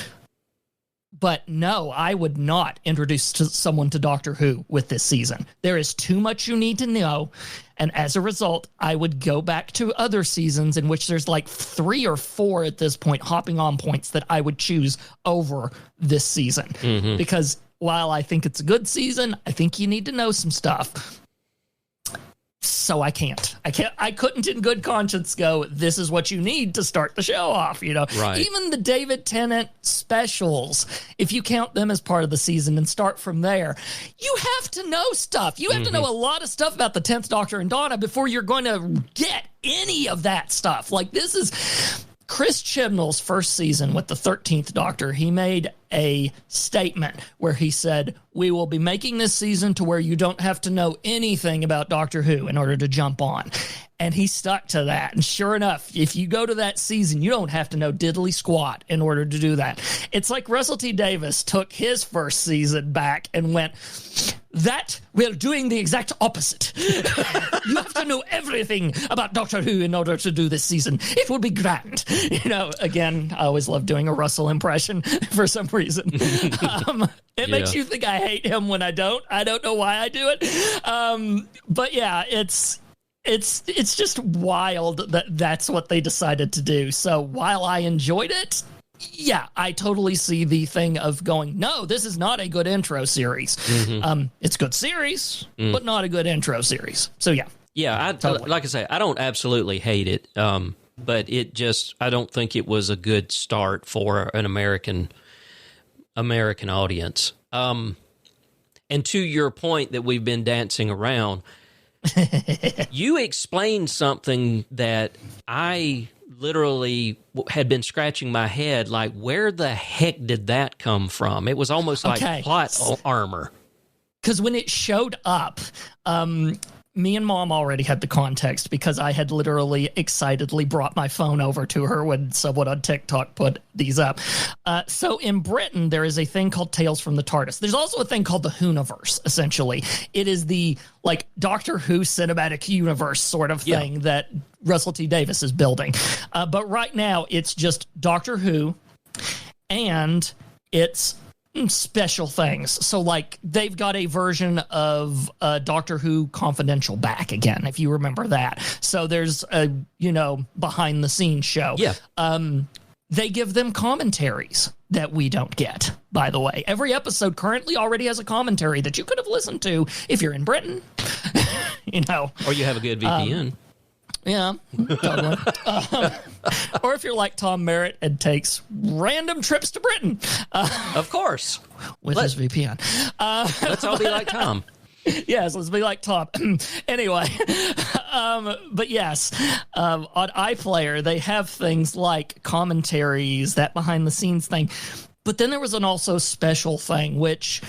But no, I would not introduce someone to Doctor Who with this season. There is too much you need to know. And as a result, I would go back to other seasons in which there's like 3 or 4 at this point hopping on points that I would choose over this season. Because while I think it's a good season, I think you need to know some stuff. So I couldn't in good conscience go, this is what you need to start the show off, Right. Even the David Tennant specials, if you count them as part of the season and start from there, you have to know stuff. You have to know a lot of stuff about the 10th Doctor and Donna before you're going to get any of that stuff. Like, this is Chris Chibnall's first season with the 13th Doctor. He made a statement where he said, we will be making this season to where you don't have to know anything about Doctor Who in order to jump on. And he stuck to that. And sure enough, if you go to that season, you don't have to know diddly squat in order to do that. It's like Russell T Davies took his first season back and went, that we're doing the exact opposite. You have to know everything about Doctor Who in order to do this season. It will be grand. Again, I always love doing a Russell impression for some reason. It makes you think I hate him when I don't. I don't know why I do it. But yeah, it's just wild that that's what they decided to do. So while I enjoyed it, yeah, I totally see the thing of going, no, this is not a good intro series. It's a good series, but not a good intro series. So yeah. Yeah, totally. Like I say, I don't absolutely hate it, but I don't think it was a good start for an American audience. And to your point that we've been dancing around, you explained something that I literally had been scratching my head, like, where the heck did that come from? It was almost like plot armor. Because when it showed up, me and Mom already had the context because I had literally excitedly brought my phone over to her when someone on TikTok put these up. So in Britain, there is a thing called Tales from the TARDIS. There's also a thing called the Whoniverse, essentially. It is the Doctor Who cinematic universe sort of thing that Russell T Davies is building. But right now, it's just Doctor Who, and it's special things. So they've got a version of Doctor Who Confidential back again, if you remember that. So there's a behind the scenes show. They give them commentaries that we don't get, by the way. Every episode currently already has a commentary that you could have listened to if you're in Britain. Or you have a good VPN. Yeah, totally. Or if you're like Tom Merritt and takes random trips to Britain. Of course. With his VPN. Let's all be like Tom. Yes, let's be like Tom. Anyway, but yes, on iPlayer, they have things like commentaries, that behind-the-scenes thing. But then there was an also special thing, which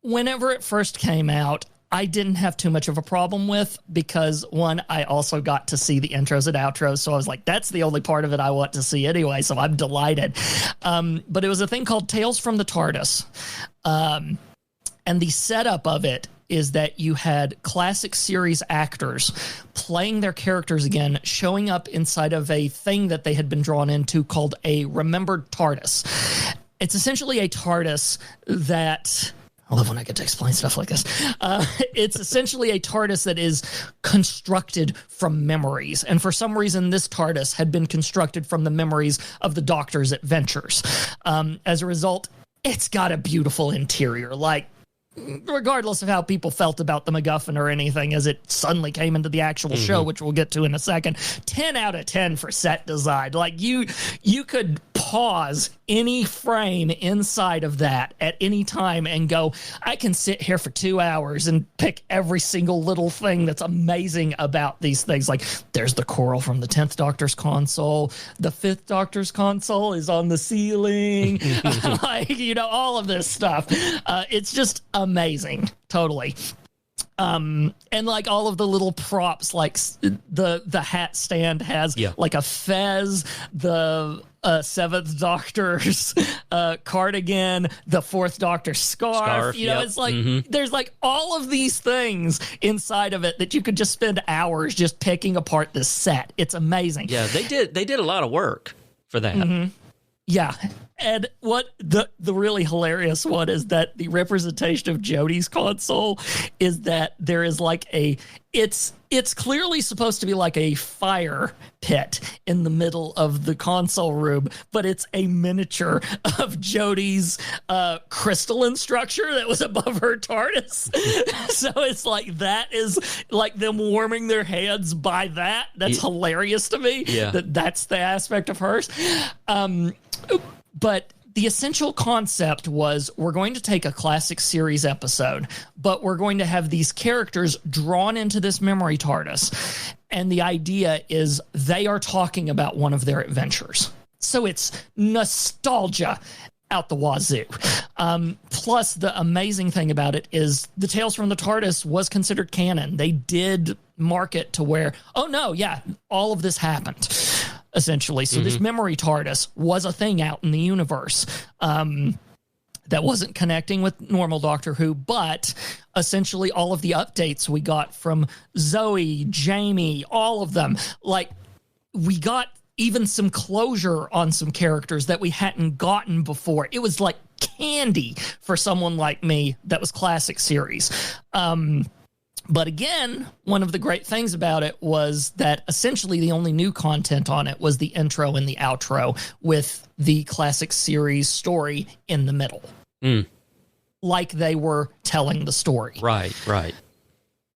whenever it first came out, I didn't have too much of a problem with because, one, I also got to see the intros and outros, so I was like, that's the only part of it I want to see anyway, so I'm delighted. But it was a thing called Tales from the TARDIS, and the setup of it is that you had classic series actors playing their characters again, showing up inside of a thing that they had been drawn into called a remembered TARDIS. It's essentially a TARDIS that... I love when I get to explain stuff like this. It's essentially a TARDIS that is constructed from memories. And for some reason, this TARDIS had been constructed from the memories of the Doctor's adventures. As a result, it's got a beautiful interior. Regardless of how people felt about the MacGuffin or anything as it suddenly came into the actual show, which we'll get to in a second, 10 out of 10 for set design. You could pause any frame inside of that at any time and go, I can sit here for 2 hours and pick every single little thing that's amazing about these things. There's the coral from the 10th Doctor's console. The 5th Doctor's console is on the ceiling. All of this stuff. It's just amazing. Totally. And all of the little props, the hat stand has a fez, the Seventh Doctor's cardigan, the Fourth Doctor's scarf. You know, yep. it's like there's like all of these things inside of it that you could just spend hours just picking apart this set. It's amazing. Yeah, they did a lot of work for that. Yeah. And what the really hilarious one is that the representation of Jodie's console is that there is like it's clearly supposed to be like a fire pit in the middle of the console room, but it's a miniature of Jodie's crystalline structure that was above her TARDIS. So it's like that is like them warming their hands by that. That's hilarious to me. Yeah. That's the aspect of hers. But the essential concept was we're going to take a classic series episode, but we're going to have these characters drawn into this memory TARDIS. And the idea is they are talking about one of their adventures. So it's nostalgia out the wazoo. Plus, the amazing thing about it is the Tales from the TARDIS was considered canon. They did mark it to where, oh no, yeah, all of this happened. Essentially. So this memory TARDIS was a thing out in the universe that wasn't connecting with normal Doctor Who, but essentially all of the updates we got from Zoe, Jamie, all of them, like we got even some closure on some characters that we hadn't gotten before. It was like candy for someone like me that was classic series. But again, one of the great things about it was that essentially the only new content on it was the intro and the outro with the classic series story in the middle. Like they were telling the story. Right.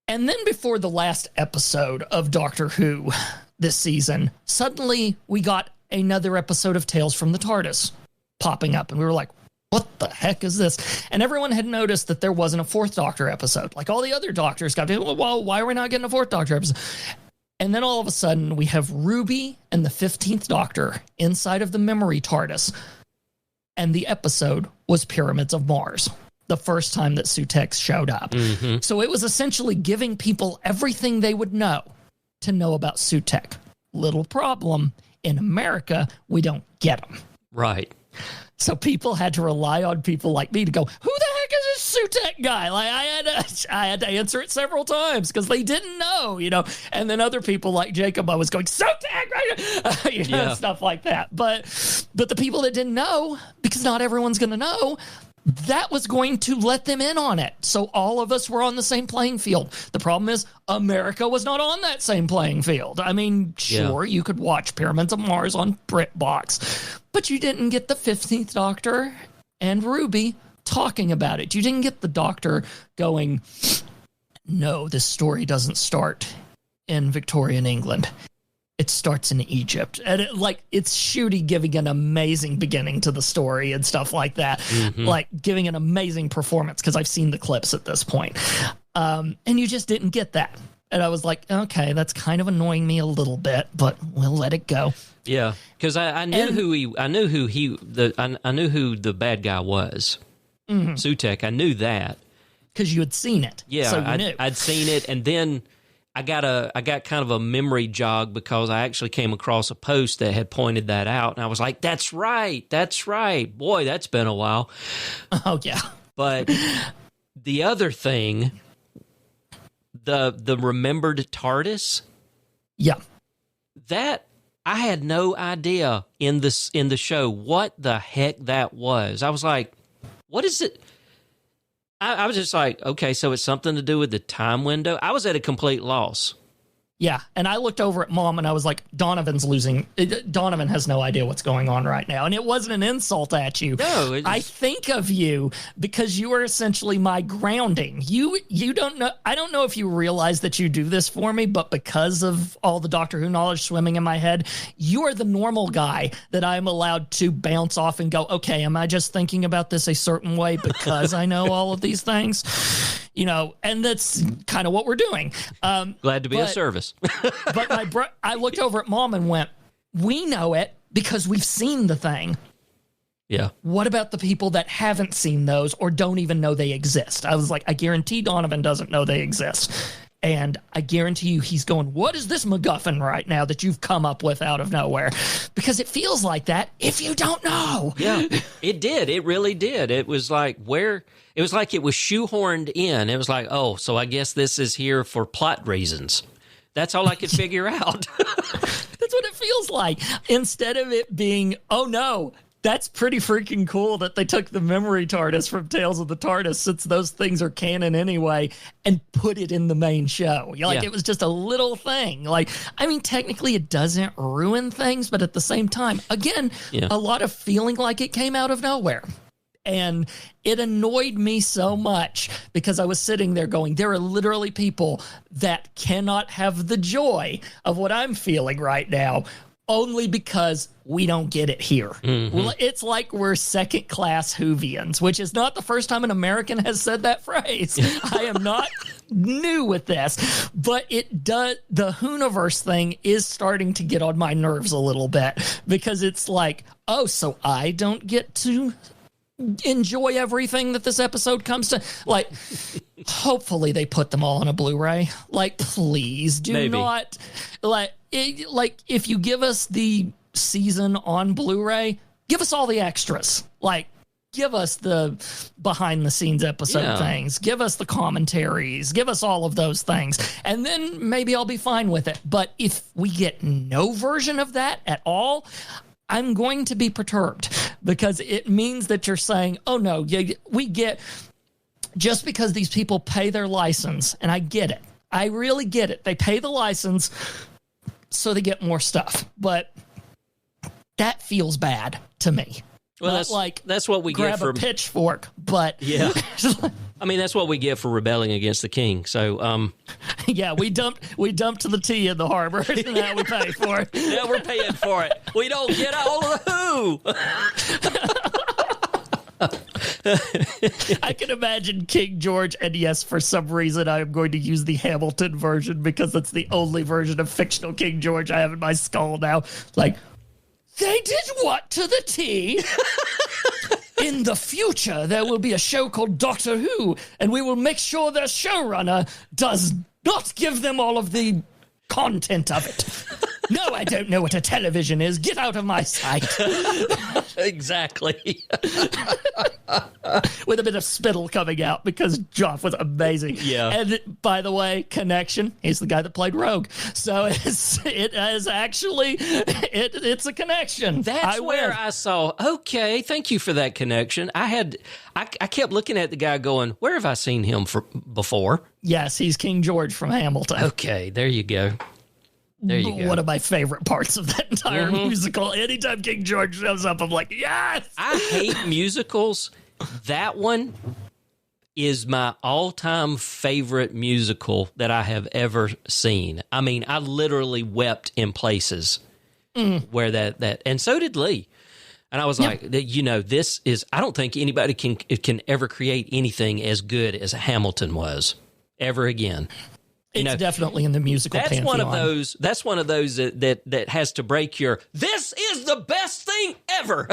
And then before the last episode of Doctor Who this season, suddenly we got another episode of Tales from the TARDIS popping up. And we were like, what the heck is this? And everyone had noticed that there wasn't a Fourth Doctor episode. Like all the other Doctors got to, well, why are we not getting a Fourth Doctor episode? And then all of a sudden we have Ruby and the 15th Doctor inside of the memory TARDIS. And the episode was Pyramids of Mars, the first time that Sutex showed up. So it was essentially giving people everything they would know to know about Sutex. Little problem, in America, we don't get them. Right. So people had to rely on people like me to go, who the heck is this Sutex guy? Like I had to answer it several times because they didn't know, you know. And then other people like Jacob, I was going, Sutex, right? You know, stuff like that. But the people that didn't know, because not everyone's going to know, that was going to let them in on it. So all of us were on the same playing field. The problem is America was not on that same playing field. I mean, sure, you could watch Pyramids of Mars on BritBox, but you didn't get the 15th Doctor and Ruby talking about it. You didn't get the Doctor going, no, this story doesn't start in Victorian England. It starts in Egypt. And it's Ncuti giving an amazing beginning to the story and stuff like that. Like giving an amazing performance because I've seen the clips at this point. And you just didn't get that. And I was like, okay, that's kind of annoying me a little bit, but we'll let it go. Yeah, because I knew who the bad guy was. Sutex, I knew that because you had seen it. Yeah, so you knew. I'd seen it, and then I got kind of a memory jog because I actually came across a post that had pointed that out, and I was like, that's right. Boy, that's been a while. Oh yeah. But the other thing, the remembered TARDIS, that I had no idea in the show what the heck that was. I was like, what is it? I was just like, okay, so it's something to do with the time window. I was at a complete loss. Yeah, and I looked over at Mom and I was like, Donovan has no idea what's going on right now. And it wasn't an insult at you. No. I think of you because you are essentially my grounding. You don't know. I don't know if you realize that you do this for me, but because of all the Doctor Who knowledge swimming in my head, you are the normal guy that I'm allowed to bounce off and go, okay, am I just thinking about this a certain way because I know all of these things? You know, and that's kind of what we're doing. Glad to be of service. But I looked over at Mom and went, we know it because we've seen the thing. Yeah. What about the people that haven't seen those or don't even know they exist? I was like, I guarantee Donovan doesn't know they exist. And I guarantee you he's going, what is this MacGuffin right now that you've come up with out of nowhere? Because it feels like that if you don't know. Yeah, it did. It really did. It was like it was like it was shoehorned in. It was like, oh, so I guess this is here for plot reasons. That's all I could figure out. That's what it feels like. Instead of it being, oh no, that's pretty freaking cool that they took the memory TARDIS from Tales of the TARDIS, since those things are canon anyway, and put it in the main show. It was just a little thing. Like, I mean, technically it doesn't ruin things, but at the same time, again, a lot of feeling like it came out of nowhere. And it annoyed me so much because I was sitting there going, there are literally people that cannot have the joy of what I'm feeling right now only because we don't get it here. Mm-hmm. Well, it's like we're second-class Whovians, which is not the first time an American has said that phrase. I am not new with this, but it does. The Whoniverse thing is starting to get on my nerves a little bit because it's like, oh, so I don't get to enjoy everything that this episode comes to. Like, hopefully they put them all on a Blu-ray. Like, please do not. Like, if you give us the season on Blu-ray, give us all the extras. Like, give us the behind-the-scenes episode things. Give us the commentaries. Give us all of those things. And then maybe I'll be fine with it. But if we get no version of that at all, I'm going to be perturbed because it means that you're saying, oh, no, we get just because these people pay their license, and I get it. I really get it. They pay the license so they get more stuff, but that feels bad to me. Well, that's what we get for grab a pitchfork, but yeah. I mean, that's what we get for rebelling against the king. So, yeah, we dumped the tea in the harbor, and now we pay for it. Now we're paying for it. We don't get all of the who. I can imagine King George, and yes, for some reason, I am going to use the Hamilton version because that's the only version of fictional King George I have in my skull now. Like, they did what to the tea? In the future, there will be a show called Doctor Who, and we will make sure their showrunner does not give them all of the content of it. No, I don't know what a television is. Get out of my sight. Exactly. With a bit of spittle coming out because Joff was amazing. Yeah. And by the way, connection, he's the guy that played Rogue. So it's a connection. That's where I saw, okay, thank you for that connection. I kept looking at the guy going, where have I seen him before? Yes, he's King George from Hamilton. Okay, there you go. There you go. One of my favorite parts of that entire musical. Anytime King George shows up, I'm like, yes! I hate musicals. That one is my all-time favorite musical that I have ever seen. I mean, I literally wept in places where that, and so did Lee. And I was like, this is, I don't think anybody can ever create anything as good as Hamilton was ever again. It's definitely in the musical pantheon. That's one of those that has to break your, this is the best thing ever.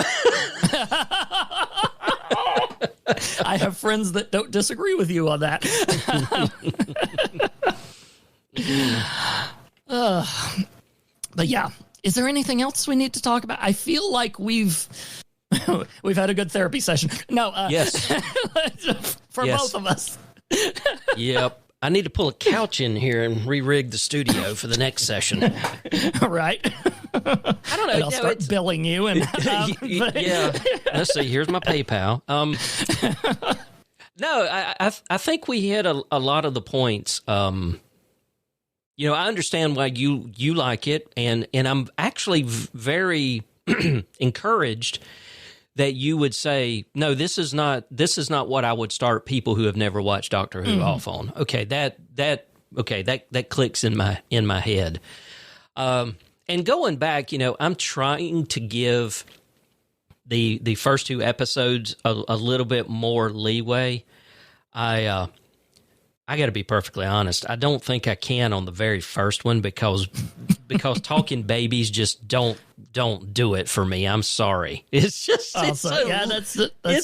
I have friends that don't disagree with you on that. But yeah, is there anything else we need to talk about? I feel like we've had a good therapy session. No, yes, for both of us. Yep. I need to pull a couch in here and re-rig the studio for the next session. Right. I don't know. And I'll start billing you. And yeah. Let's see. Here's my PayPal. No, I think we hit a lot of the points. I understand why you like it, and I'm actually very encouraged that you would say, no, this is not what I would start people who have never watched Doctor Who off on. Okay, that clicks in my head. And going back, I'm trying to give the first two episodes a little bit more leeway. I got to be perfectly honest. I don't think I can on the very first one because talking babies just don't do it for me. I'm sorry. It's just that's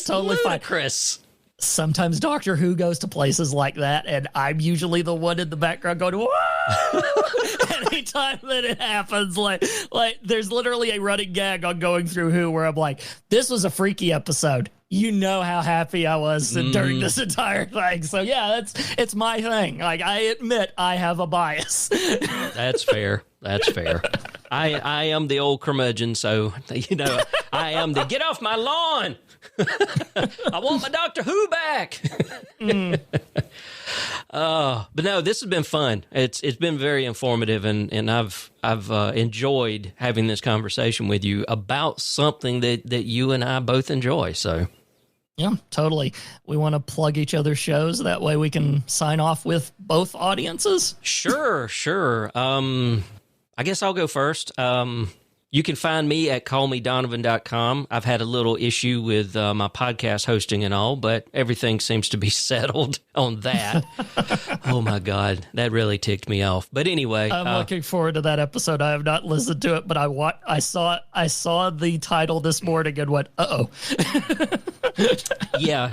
totally ludicrous. sometimes Doctor Who goes to places like that, and I'm usually the one in the background going, whoa! Anytime that it happens, like there's literally a running gag on Going Through Who where I'm like, this was a freaky episode. You know how happy I was during this entire thing. So yeah, it's my thing. Like, I admit I have a bias. That's fair. That's fair. I am the old curmudgeon, so, I am the get off my lawn. I want my Doctor Who back. But no, this has been fun. It's been very informative, and I've enjoyed having this conversation with you about something that you and I both enjoy. So. Yeah, totally. We want to plug each other's shows. That way we can sign off with both audiences. Sure. I guess I'll go first. You can find me at callmedonovan.com. I've had a little issue with my podcast hosting and all, but everything seems to be settled on that. Oh, my God. That really ticked me off. But anyway. I'm looking forward to that episode. I have not listened to it, but I saw the title this morning and went, uh-oh. Yeah.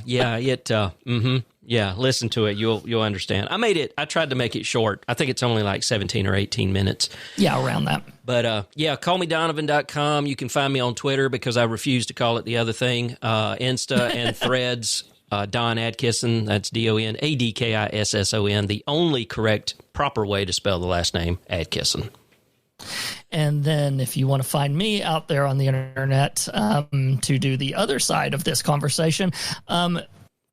Yeah, listen to it. You'll understand. I tried to make it short. I think it's only like 17 or 18 minutes. Yeah, around that. But callmedonovan.com. You can find me on Twitter because I refuse to call it the other thing. Insta and Threads, Don Adkisson. That's Donadkisson. The only correct, proper way to spell the last name, Adkisson. And then if you want to find me out there on the internet to do the other side of this conversation,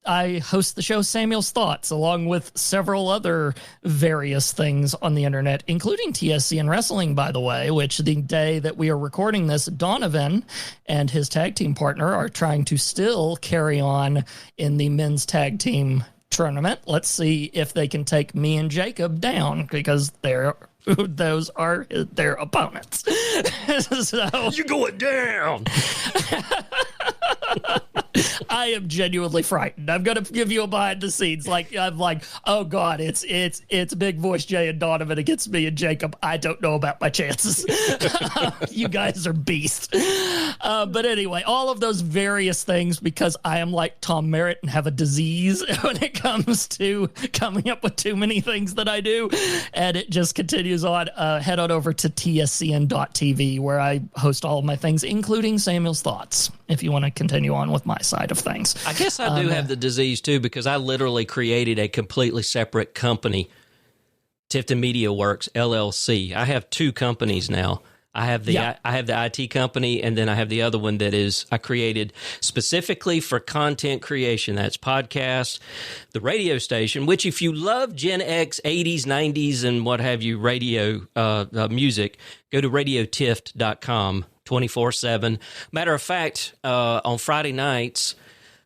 I host the show Samuel's Thoughts, along with several other various things on the internet, including TSC and Wrestling, by the way, which the day that we are recording this, Donovan and his tag team partner are trying to still carry on in the men's tag team tournament. Let's see if they can take me and Jacob down, because those are their opponents. So you're going down. I am genuinely frightened. I'm going to give you a behind the scenes. I'm like, oh God, it's Big Voice Jay and Donovan against me and Jacob. I don't know about my chances. You guys are beasts. But anyway, all of those various things, because I am like Tom Merritt and have a disease when it comes to coming up with too many things that I do. And it just continues on. Head on over to tscn.tv, where I host all of my things, including Samuel's Thoughts, if you want to continue on with my side of things. I guess I do have the disease too, because I literally created a completely separate company, Tifton Media Works LLC. I have two companies now. I have the IT company, and then I have the other one that is I created specifically for content creation. That's podcasts, the radio station, which if you love Gen X, 80s, 90s, and what have you, radio music, go to radiotift.com 24/7. Matter of fact, on Friday nights,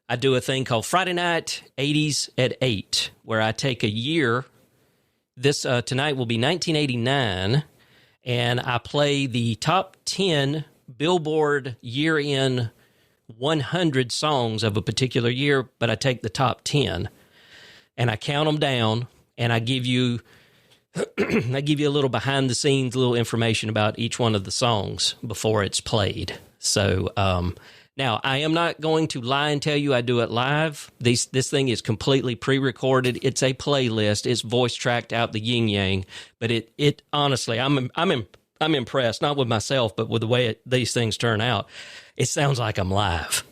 I do a thing called Friday Night 80s at 8, where I take a year. This tonight will be 1989, and I play the top 10 Billboard year-end 100 songs of a particular year, but I take the top 10, and I count them down, and I give you a little behind-the-scenes, little information about each one of the songs before it's played. So now, I am not going to lie and tell you I do it live. This thing is completely pre-recorded. It's a playlist. It's voice-tracked out the yin-yang. But it honestly, I'm impressed, not with myself, but with the way these things turn out. It sounds like I'm live.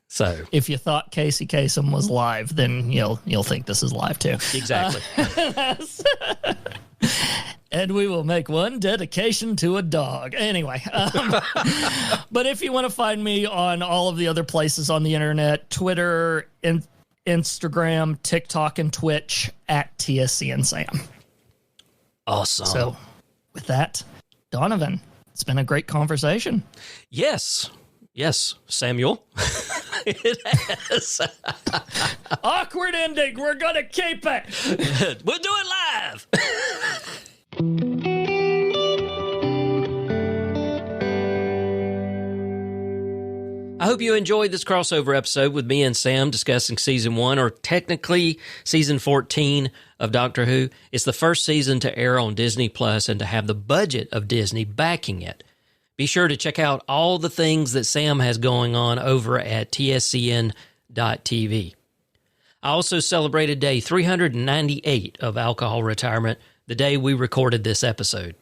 So if you thought Casey Kasem was live, then you'll think this is live too. Exactly. And we will make one dedication to a dog. Anyway, but if you want to find me on all of the other places on the internet, Twitter, Instagram, TikTok, and Twitch, at TSC and Sam. Awesome. So with that, Donovan, it's been a great conversation. Yes, Samuel. It has. Awkward ending. We're going to keep it. We'll do it live. I hope you enjoyed this crossover episode with me and Sam discussing season 1, or technically season 14 of Doctor Who. It's the first season to air on Disney Plus and to have the budget of Disney backing it. Be sure to check out all the things that Sam has going on over at tscn.tv. I also celebrated day 398 of alcohol retirement, the day we recorded this episode.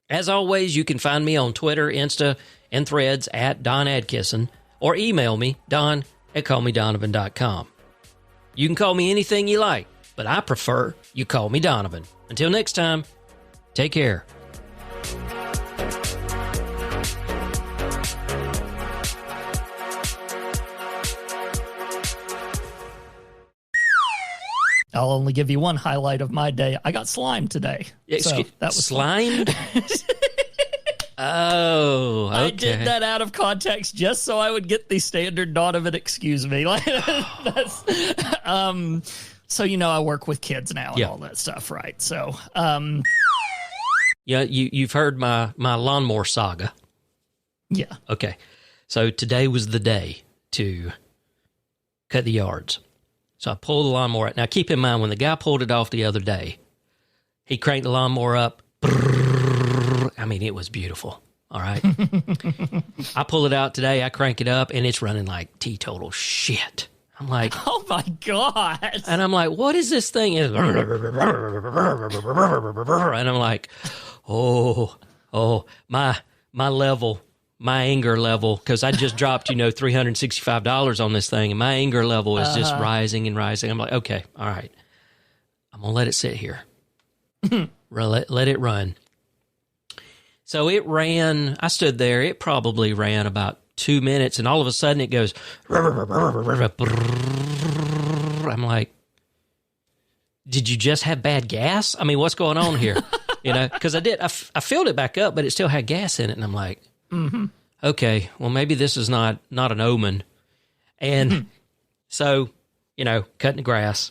As always, you can find me on Twitter, Insta, and Threads at Don Adkisson, or email me, don@callmedonovan.com. You can call me anything you like, but I prefer you call me Donovan. Until next time, take care. I'll only give you one highlight of my day. I got slimed today. So that was slimed? Oh, okay. I did that out of context just so I would get the standard Donovan excuse me. So, I work with kids now and all that stuff, right? So, yeah, you've heard my lawnmower saga. Yeah. Okay. So today was the day to cut the yards. So I pulled the lawnmower out. Now, keep in mind, when the guy pulled it off the other day, he cranked the lawnmower up. I mean, it was beautiful. All right. I pull it out today. I crank it up, and it's running like teetotal shit. I'm like, oh, my God. And I'm like, what is this thing? And I'm like, my level. My anger level, because I just dropped, $365 on this thing, and my anger level is just rising and rising. I'm like, okay, all right. I'm going to let it sit here. Let it run. So it ran, I stood there, it probably ran about 2 minutes, and all of a sudden it goes, I'm like, did you just have bad gas? I mean, what's going on here? Because I filled it back up, but it still had gas in it, and I'm like, okay, well, maybe this is not an omen. And so, cutting the grass,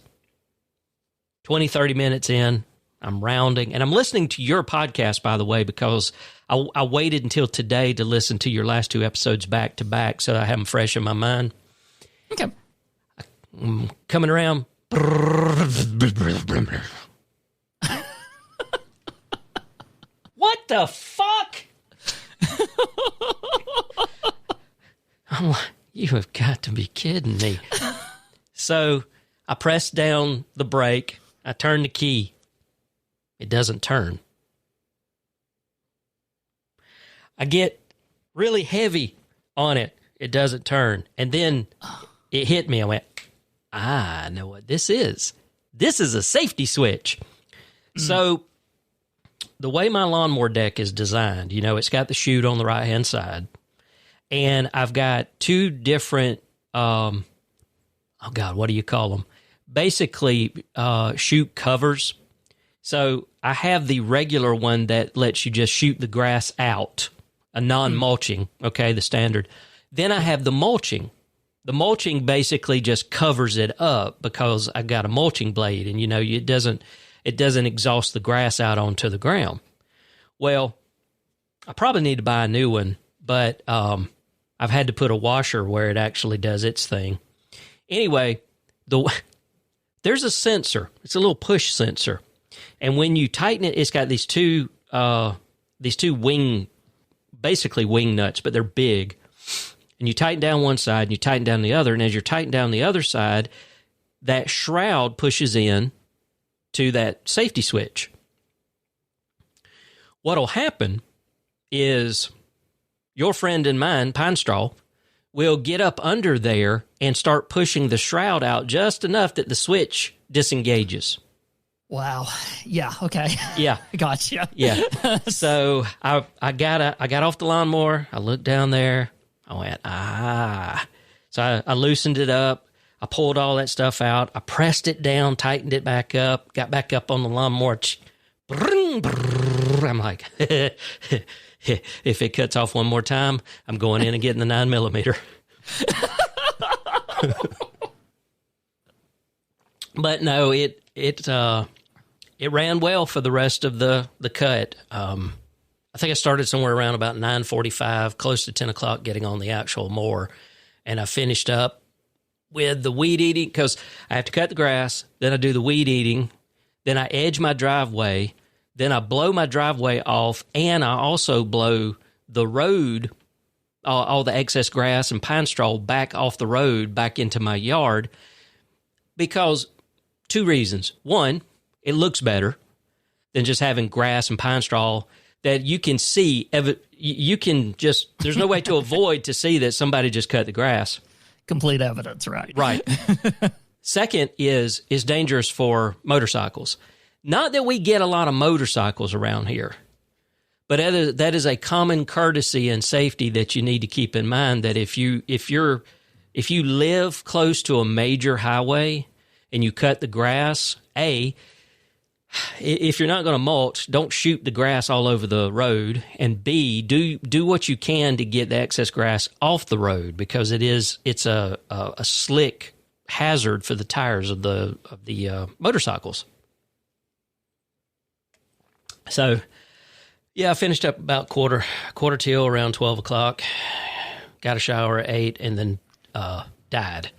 20, 30 minutes in, I'm rounding. And I'm listening to your podcast, by the way, because I waited until today to listen to your last 2 episodes back to back, so I have them fresh in my mind. Okay. I'm coming around. What the fuck? I'm like, you have got to be kidding me. So I press down the brake. I turn the key. It doesn't turn. I get really heavy on it. It doesn't turn. And then it hit me. I went, I know what this is. This is a safety switch. So the way my lawnmower deck is designed, it's got the chute on the right-hand side. And I've got 2 different, what do you call them? Basically, chute covers. So I have the regular one that lets you just shoot the grass out, a non-mulching, okay, the standard. Then I have the mulching. The mulching basically just covers it up because I've got a mulching blade, and, it doesn't exhaust the grass out onto the ground. Well, I probably need to buy a new one, but I've had to put a washer where it actually does its thing. Anyway, there's a sensor. It's a little push sensor. And when you tighten it, it's got these two wing nuts, but they're big. And you tighten down one side and you tighten down the other. And as you're tightening down the other side, that shroud pushes in to that safety switch. What'll happen is your friend and mine, Pine Straw, will get up under there and start pushing the shroud out just enough that the switch disengages. Wow. Yeah. Okay. Yeah. Gotcha. Yeah. So I got off the lawnmower. I looked down there. I went, So I loosened it up. I pulled all that stuff out. I pressed it down, tightened it back up, got back up on the lawnmower. I'm like, if it cuts off one more time, I'm going in and getting the 9mm. But no, it ran well for the rest of the cut. I think I started somewhere around about 9:45, close to 10 o'clock, getting on the actual mower, and I finished up with the weed eating because I have to cut the grass, then I do the weed eating, then I edge my driveway, then I blow my driveway off, and I also blow the road, all the excess grass and pine straw back off the road, back into my yard. because two reasons. One, it looks better than just having grass and pine straw that you can see. You can just, there's no way to avoid to see that somebody just cut the grass. Complete evidence, right? Right. Second is dangerous for motorcycles. Not that we get a lot of motorcycles around here, but that is a common courtesy and safety that you need to keep in mind, that if you live close to a major highway and you cut the grass, if you're not going to mulch, don't shoot the grass all over the road, and B, do what you can to get the excess grass off the road, because it's a slick hazard for the tires of the motorcycles. So, yeah, I finished up about quarter till around 12 o'clock. Got a shower at 8, and then died.